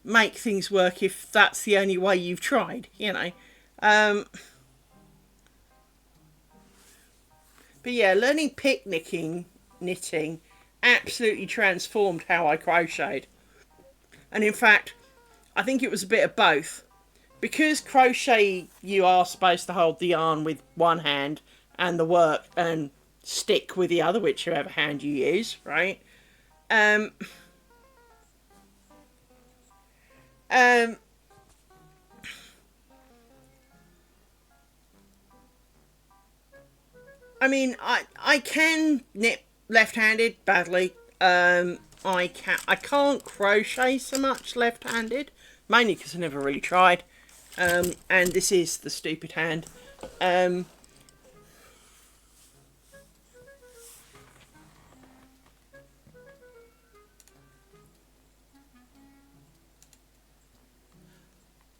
make things work if that's the only way you've tried, you know. But yeah, learning pick knitting absolutely transformed how I crocheted. And in fact, I think it was a bit of both. Because crochet, you are supposed to hold the yarn with one hand and the work and stick with the other, whichever hand you use, right? I mean, I can knit left-handed badly. I can't crochet so much left-handed, mainly because I never really tried. And this is the stupid hand. Oh,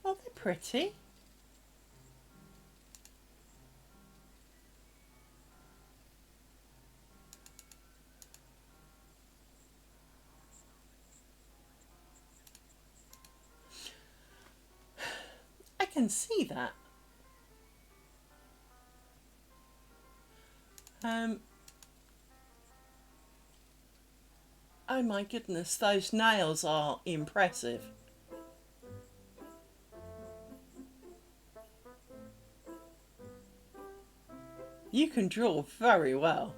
they're pretty. can see that. Oh my goodness, those nails are impressive. You can draw very well.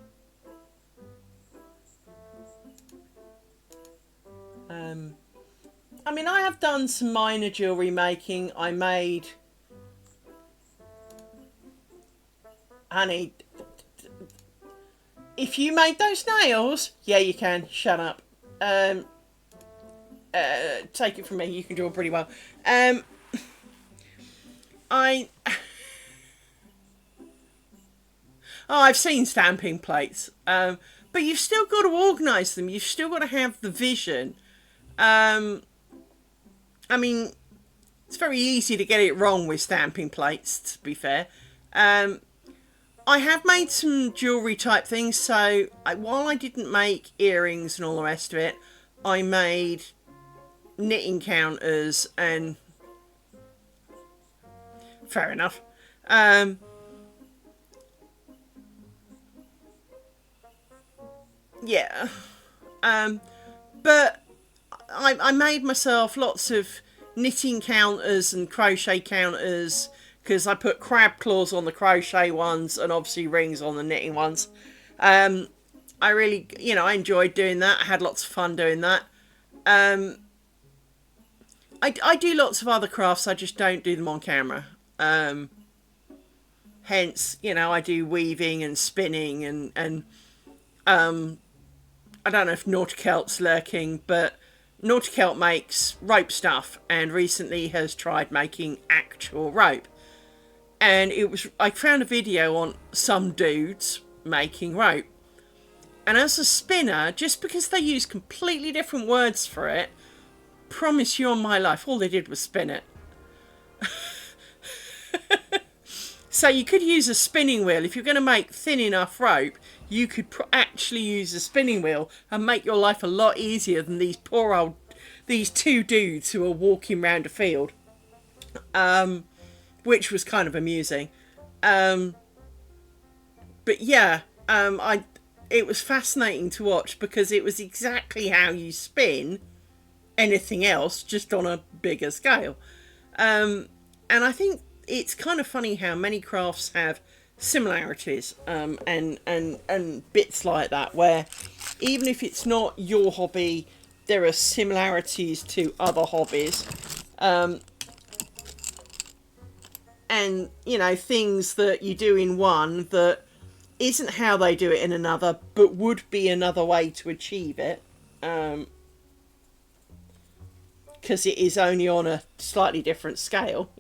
I mean, I have done some minor jewellery making. I made... Honey, if you made those nails, yeah, you can. Shut up. Take it from me, you can draw pretty well. I... Oh, I've seen stamping plates. But you've still got to organise them. You've still got to have the vision. I mean, it's very easy to get it wrong with stamping plates, to be fair. I have made some jewellery type things. So while I didn't make earrings and all the rest of it, I made knitting counters and... Fair enough. Yeah. But I made myself lots of knitting counters and crochet counters because I put crab claws on the crochet ones and obviously rings on the knitting ones. I really, I enjoyed doing that. I had lots of fun doing that. I do lots of other crafts, I just don't do them on camera. Hence, I do weaving and spinning and I don't know if Nautikelt's lurking, but Nauticelt makes rope stuff and recently has tried making actual rope. And I found a video on some dudes making rope. And as a spinner, just because they use completely different words for it, promise you on my life, all they did was spin it. So you could use a spinning wheel. If you're going to make thin enough rope, you could actually use a spinning wheel and make your life a lot easier than these two dudes who are walking around a field. Which was kind of amusing. But yeah, it was fascinating to watch because it was exactly how you spin anything else, just on a bigger scale. And I think it's kind of funny how many crafts have similarities and bits like that, where even if it's not your hobby, there are similarities to other hobbies. And things that you do in one that isn't how they do it in another, but would be another way to achieve it. Because it is only on a slightly different scale,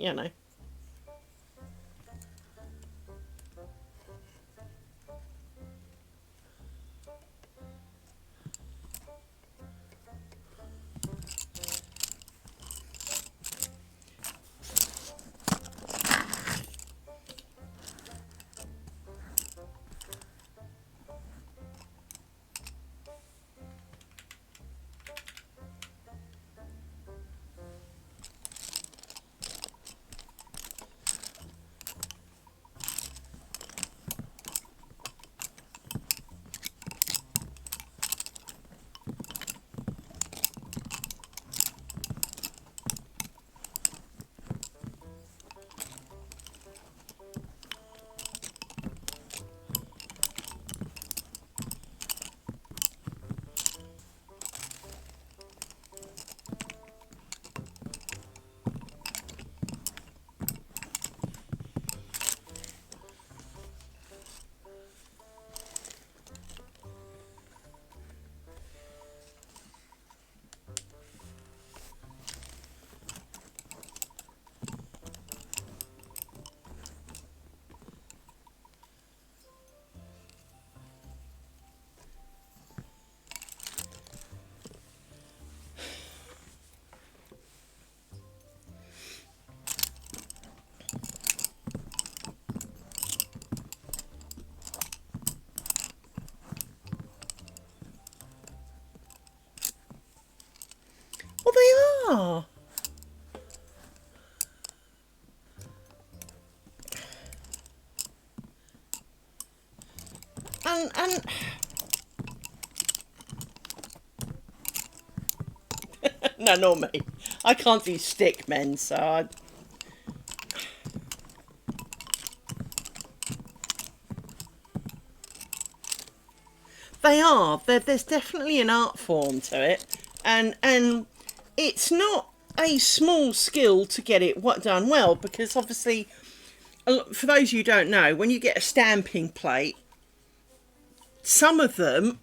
Well, they are. and no, not me. I can't do stick men, so they are. There's definitely an art form to it, and it's not a small skill to get it done well, because obviously, for those of you who don't know, when you get a stamping plate, some of them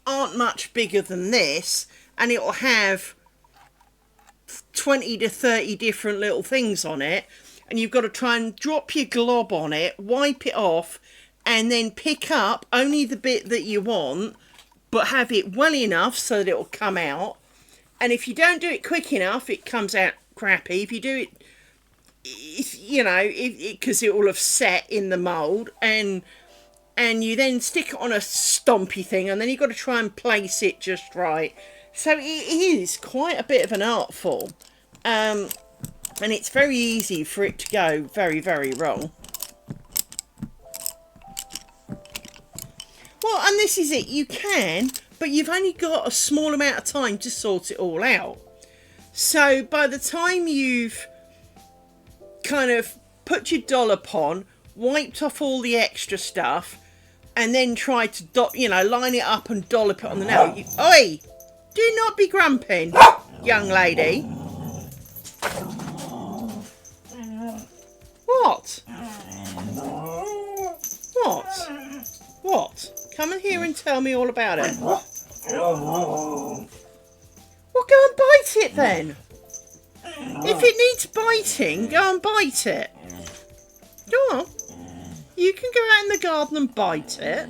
aren't much bigger than this, and it'll have 20 to 30 different little things on it, and you've got to try and drop your glob on it, wipe it off, and then pick up only the bit that you want, but have it well enough so that it'll come out. And if you don't do it quick enough, it comes out crappy. If you do it, because it will have set in the mould, and you then stick it on a stompy thing, and then you've got to try and place it just right. So it is quite a bit of an art form, and it's very easy for it to go very, very wrong. Well, and this is it, you can, but you've only got a small amount of time to sort it all out. So by the time you've kind of put your dollop on, wiped off all the extra stuff, and then tried to line it up and dollop it on the nail, oi! Do not be grumping, young lady. What? What? Come in here and tell me all about it. Well, go and bite it then. If it needs biting, go and bite it. Go on. You can go out in the garden and bite it.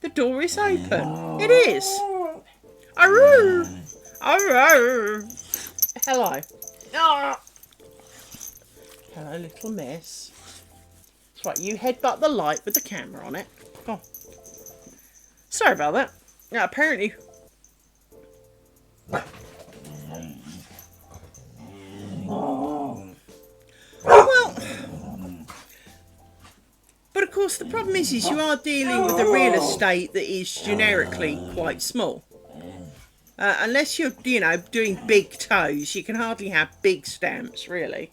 The door is open. It is. Aroo! Aroo! Hello. Hello, little miss. That's right, you headbutt the light with the camera on it. Oh. Sorry about that. Now, apparently... Well... But of course, the problem is you are dealing with a real estate that is generically quite small. Unless you're, doing big toes, you can hardly have big stamps, really.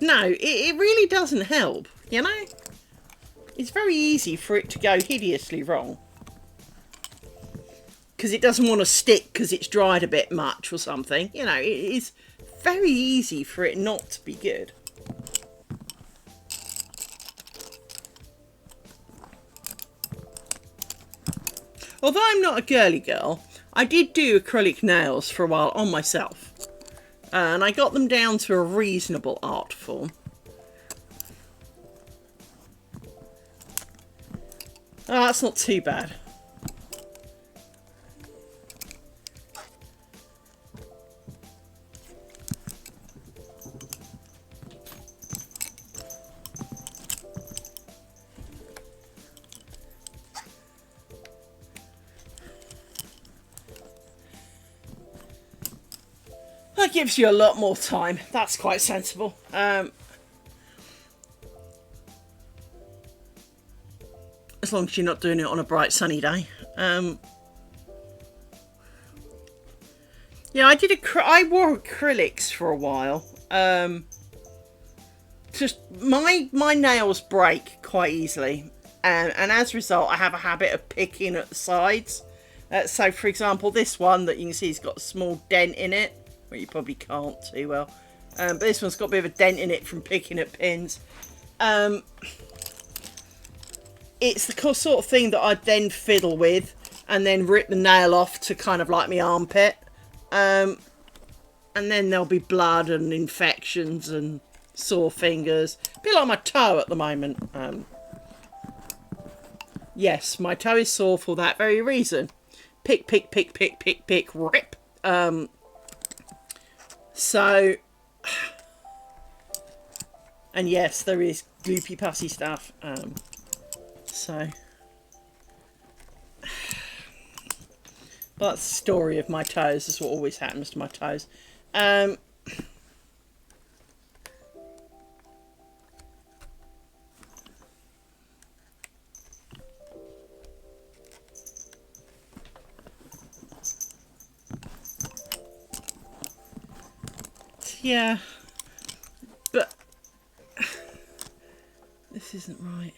No, it really doesn't help, It's very easy for it to go hideously wrong. Because it doesn't want to stick because it's dried a bit much or something. It is very easy for it not to be good. Although I'm not a girly girl, I did do acrylic nails for a while on myself. And I got them down to a reasonable art form. Oh, that's not too bad. That gives you a lot more time. That's quite sensible. As long as you're not doing it on a bright sunny day. Yeah, I wore acrylics for a while. Just my nails break quite easily, and as a result, I have a habit of picking at the sides. So, for example, this one that you can see has got a small dent in it. Well, you probably can't too well. But this one's got a bit of a dent in it from picking at pins. It's the sort of thing that I'd then fiddle with and then rip the nail off to kind of like my armpit. And then there'll be blood and infections and sore fingers. A bit like my toe at the moment. Yes, my toe is sore for that very reason. Pick, pick, pick, pick, pick, pick, rip. So, And yes, there is gloopy pussy stuff. So that's the story of my toes. That's what always happens to my toes. Yeah, but this isn't right.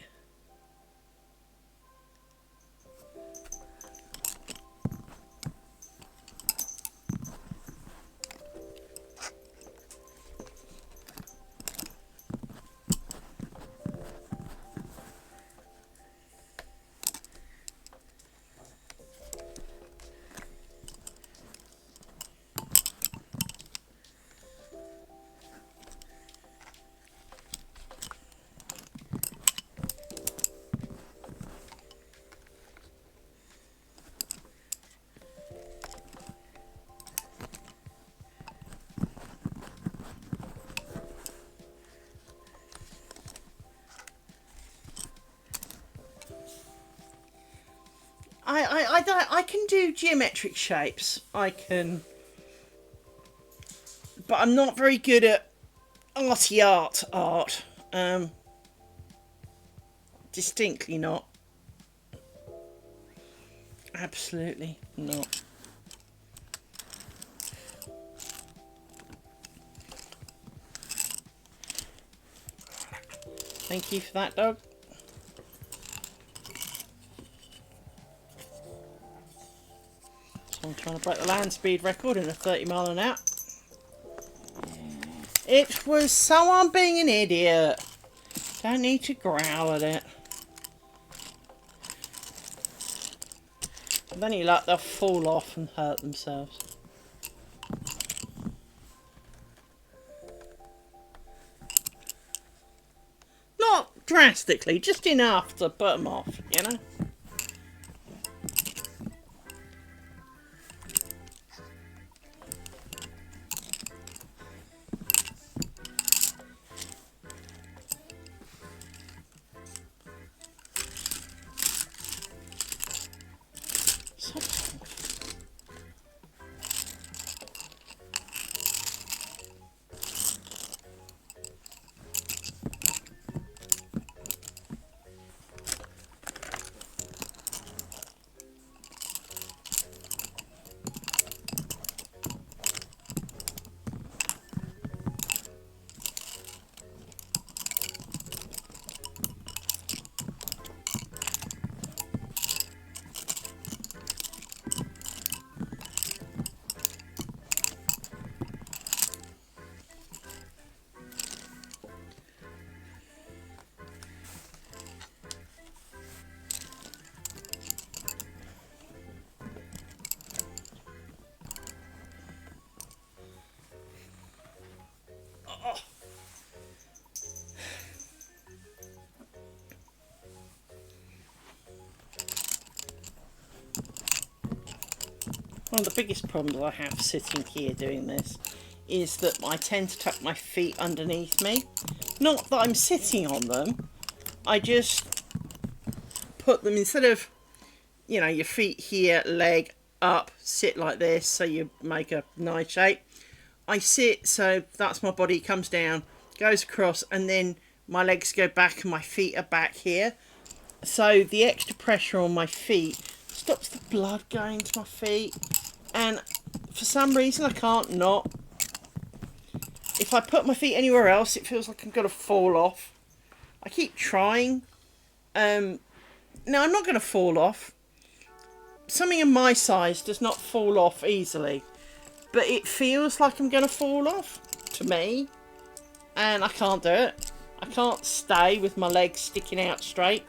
I can do geometric shapes. I can, but I'm not very good at arty art. Distinctly not. Absolutely not. Thank you for that, dog. So I'm trying to break the land speed record in a 30 mile an hour. It was someone being an idiot. Don't need to growl at it. With any luck, they'll fall off and hurt themselves. Not drastically, just enough to put them off, you know? One of the biggest problems I have sitting here doing this is that I tend to tuck my feet underneath me. Not that I'm sitting on them, I just put them, instead of, you know, your feet here, leg up, sit like this so you make a nice shape. I sit so that's my body comes down, goes across, and then my legs go back and my feet are back here. So the extra pressure on my feet stops the blood going to my feet, and for some reason I can't not. If I put my feet anywhere else, it feels like I'm going to fall off. I keep trying. No, I'm not going to fall off. Something in my size does not fall off easily, but it feels like I'm going to fall off to me, and I can't do it. I can't stay with my legs sticking out straight.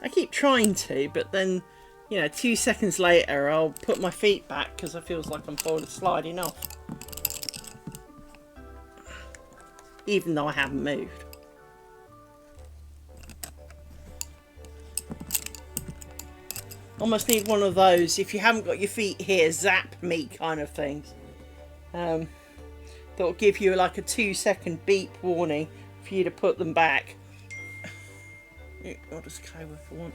I keep trying to, but then you know, 2 seconds later, I'll put my feet back because I feels like I'm sliding off, even though I haven't moved. Almost need one of those, if you haven't got your feet here, zap me kind of things. That'll give you like a 2-second beep warning for you to put them back. I'll just go if I want.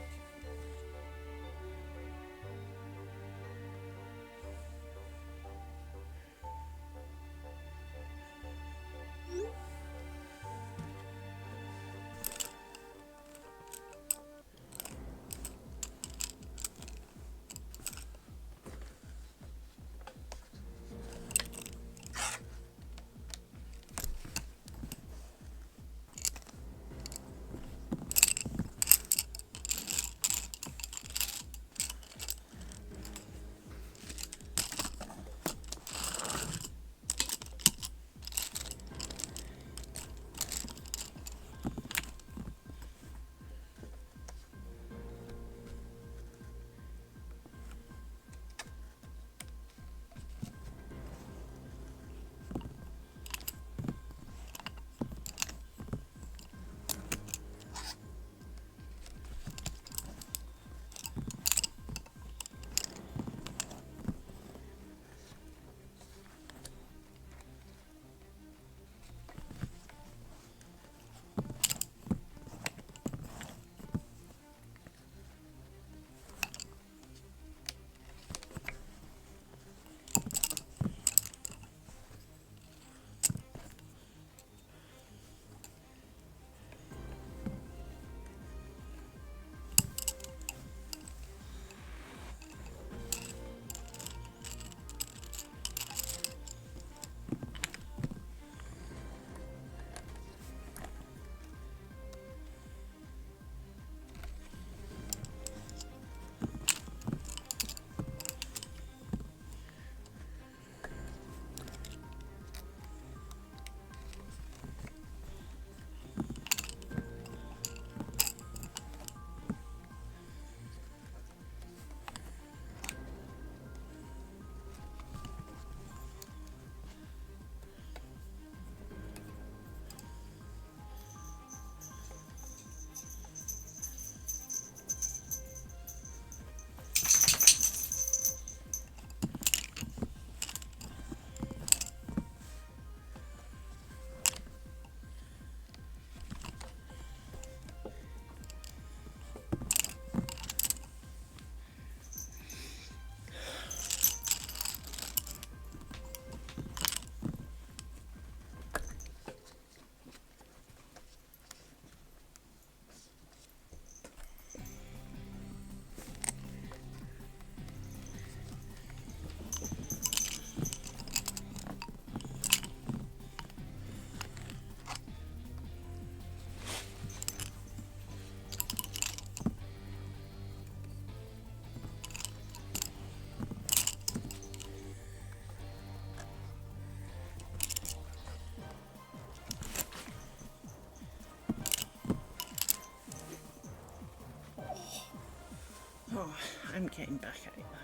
Oh, I'm getting back at it though.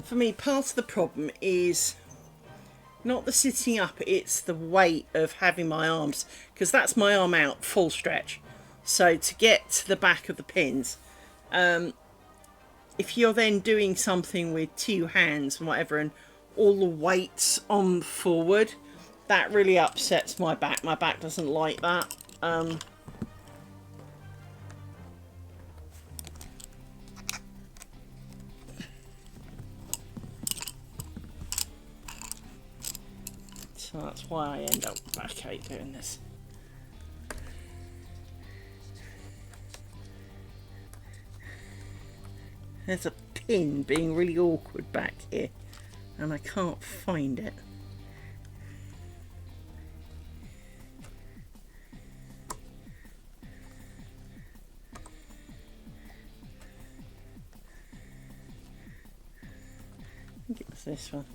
For me, part of the problem is not the sitting up, it's the weight of having my arms, because that's my arm out, full stretch. So to get to the back of the pins, if you're then doing something with 2 hands and whatever, and all the weight's on forward, that really upsets my back. My back doesn't like that. So that's why I end up backache doing this. There's a pin being really awkward back here, and I can't find it. I think it was this one.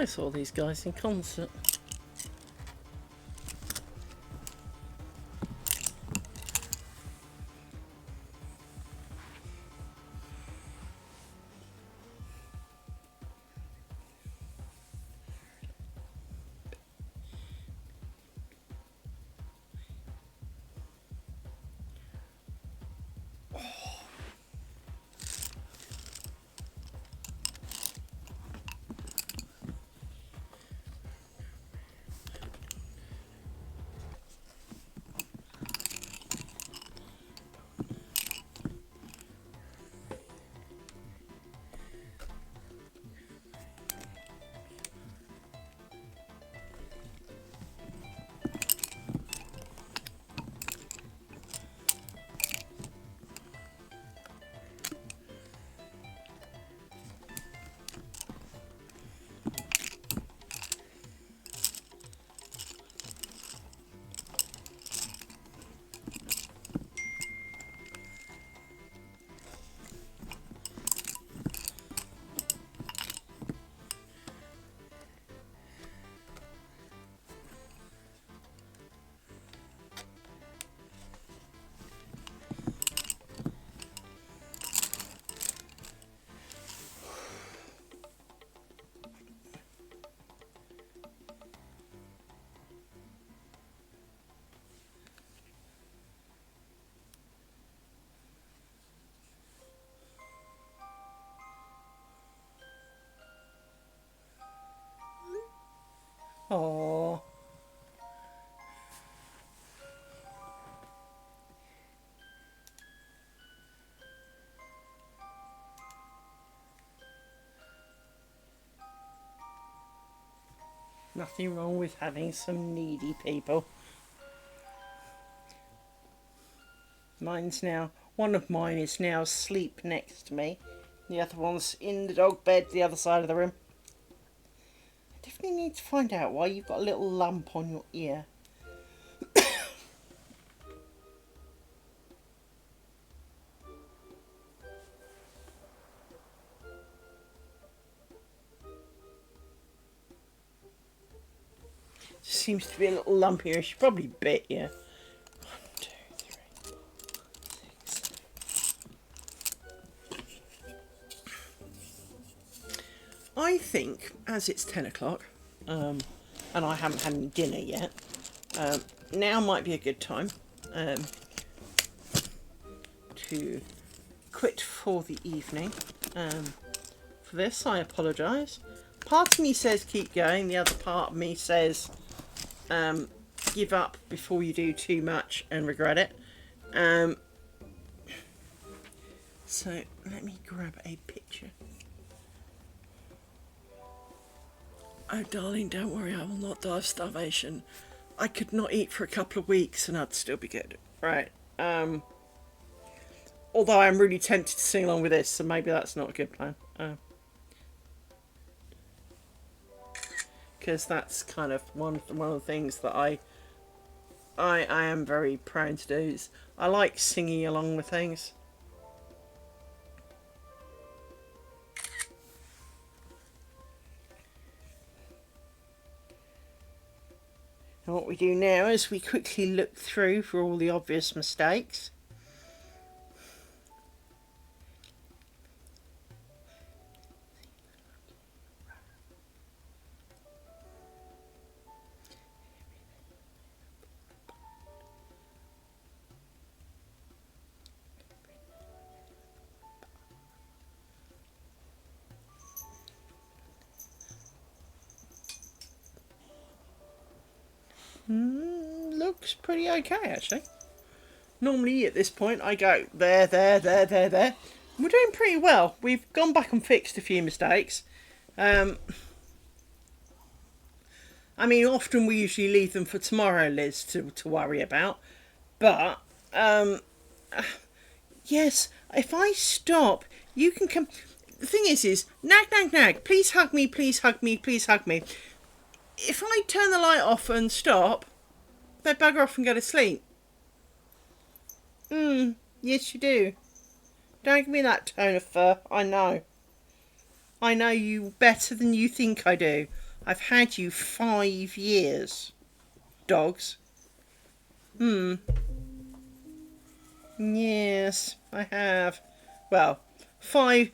I saw these guys in concert. Oh. Nothing wrong with having some needy people. One of mine is now asleep next to me. The other one's in the dog bed the other side of the room. I definitely need to find out why you've got a little lump on your ear. Seems to be a little lump here. She probably bit you. 1, 2, 3, 4, 6. I think, as it's 10 o'clock, and I haven't had any dinner yet, now might be a good time to quit for the evening. For this, I apologise. Part of me says keep going, the other part of me says give up before you do too much and regret it. So let me grab a picture. Oh darling, don't worry, I will not die of starvation. I could not eat for a couple of weeks and I'd still be good. Right. Although I'm really tempted to sing along with this, so maybe that's not a good plan. Because that's kind of one of the things that I am very proud to do. Is I like singing along with things. And what we do now is we quickly look through for all the obvious mistakes. Looks pretty okay, actually. Normally at this point I go there. We're doing pretty well. We've gone back and fixed a few mistakes. I mean, often we usually leave them for tomorrow, Liz, to worry about. But, yes, if I stop, you can come. The thing is, nag, please hug me, please hug me, please hug me. If I turn the light off and stop, they bugger off and go to sleep. Yes you do. Don't give me that tone of fur, I know. I know you better than you think I do. I've had you 5 years. Dogs. Yes, I have. Well, 4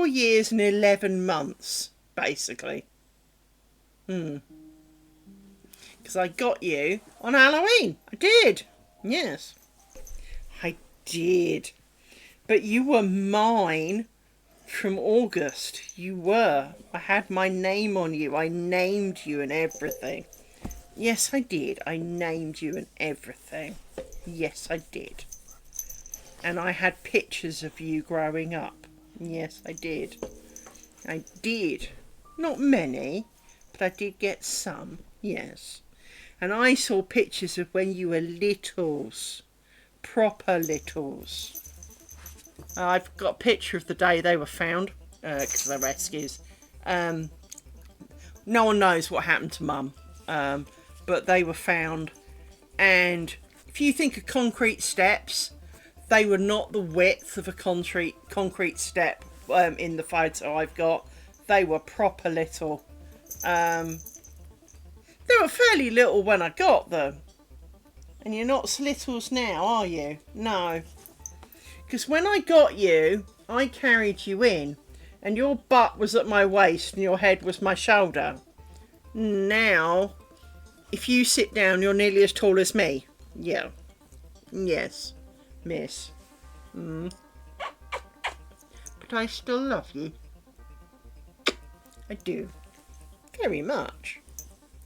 years and 11 months, basically. Because I got you on Halloween. I did. Yes, I did. But you were mine from August. You were. I had my name on you. I named you and everything. Yes, I did. I named you and everything. Yes, I did. And I had pictures of you growing up. Yes, I did. I did. Not many, but I did get some. Yes. And I saw pictures of when you were littles. Proper littles. I've got a picture of the day they were found, because they're rescues. No one knows what happened to Mum, but they were found. And if you think of concrete steps, they were not the width of a concrete step in the photo I've got. They were proper little. They were fairly little when I got them. And you're not littles now, are you? No. Because when I got you, I carried you in, and your butt was at my waist and your head was my shoulder. Now, if you sit down, you're nearly as tall as me. Yeah. Yes, miss. But I still love you. I do. Very much.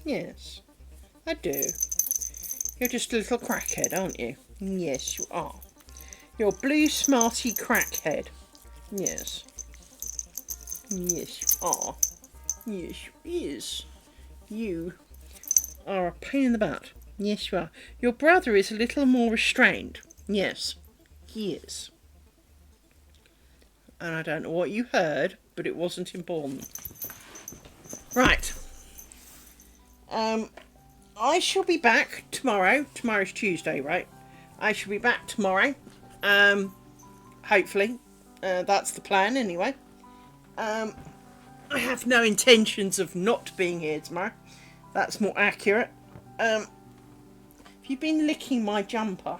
Yes, I do. You're just a little crackhead, aren't you? Yes, you are. You're blue smarty crackhead. Yes. Yes, you are. Yes, you is. You are a pain in the butt. Yes, you are. Your brother is a little more restrained. Yes, he is. And I don't know what you heard, but it wasn't important. Right. I shall be back tomorrow. Tomorrow's Tuesday, right? I shall be back tomorrow. Hopefully. That's the plan anyway. I have no intentions of not being here tomorrow. That's more accurate. Have you been licking my jumper?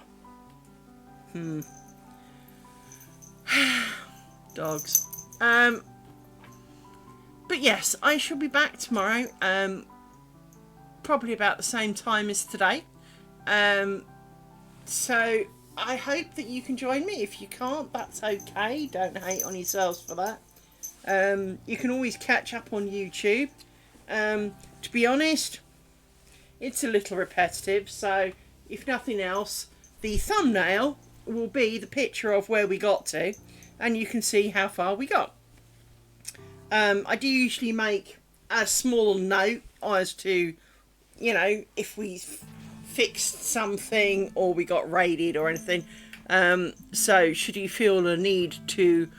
Dogs. But yes, I shall be back tomorrow. Probably about the same time as today. So I hope that you can join me. If you can't, that's okay. Don't hate on yourselves for that. You can always catch up on YouTube. To be honest, it's a little repetitive, so if nothing else, the thumbnail will be the picture of where we got to, and you can see how far we got. I do usually make a small note as to, you know, if we fixed something or we got raided or anything. So should you feel a need to,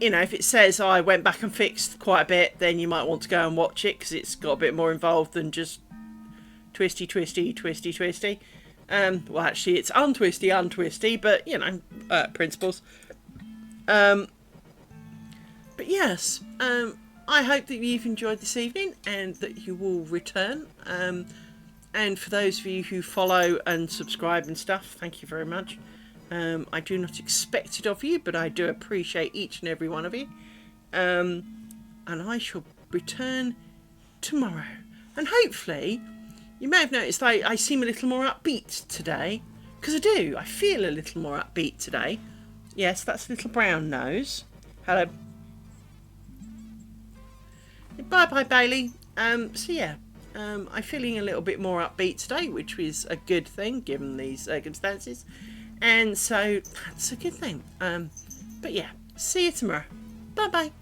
you know, if it says I went back and fixed quite a bit, then you might want to go and watch it, because it's got a bit more involved than just twisty. Well, actually, it's untwisty, but, you know, principles. But yes, I hope that you've enjoyed this evening and that you will return. And for those of you who follow and subscribe and stuff, thank you very much. I do not expect it of you, but I do appreciate each and every one of you. And I shall return tomorrow. And hopefully, you may have noticed I seem a little more upbeat today. Because I do. I feel a little more upbeat today. Yes, that's Little Brown Nose. Hello. Bye-bye, Bailey. So yeah, I'm feeling a little bit more upbeat today, which is a good thing, given these circumstances. And so, that's a good thing. But yeah, see you tomorrow. Bye-bye.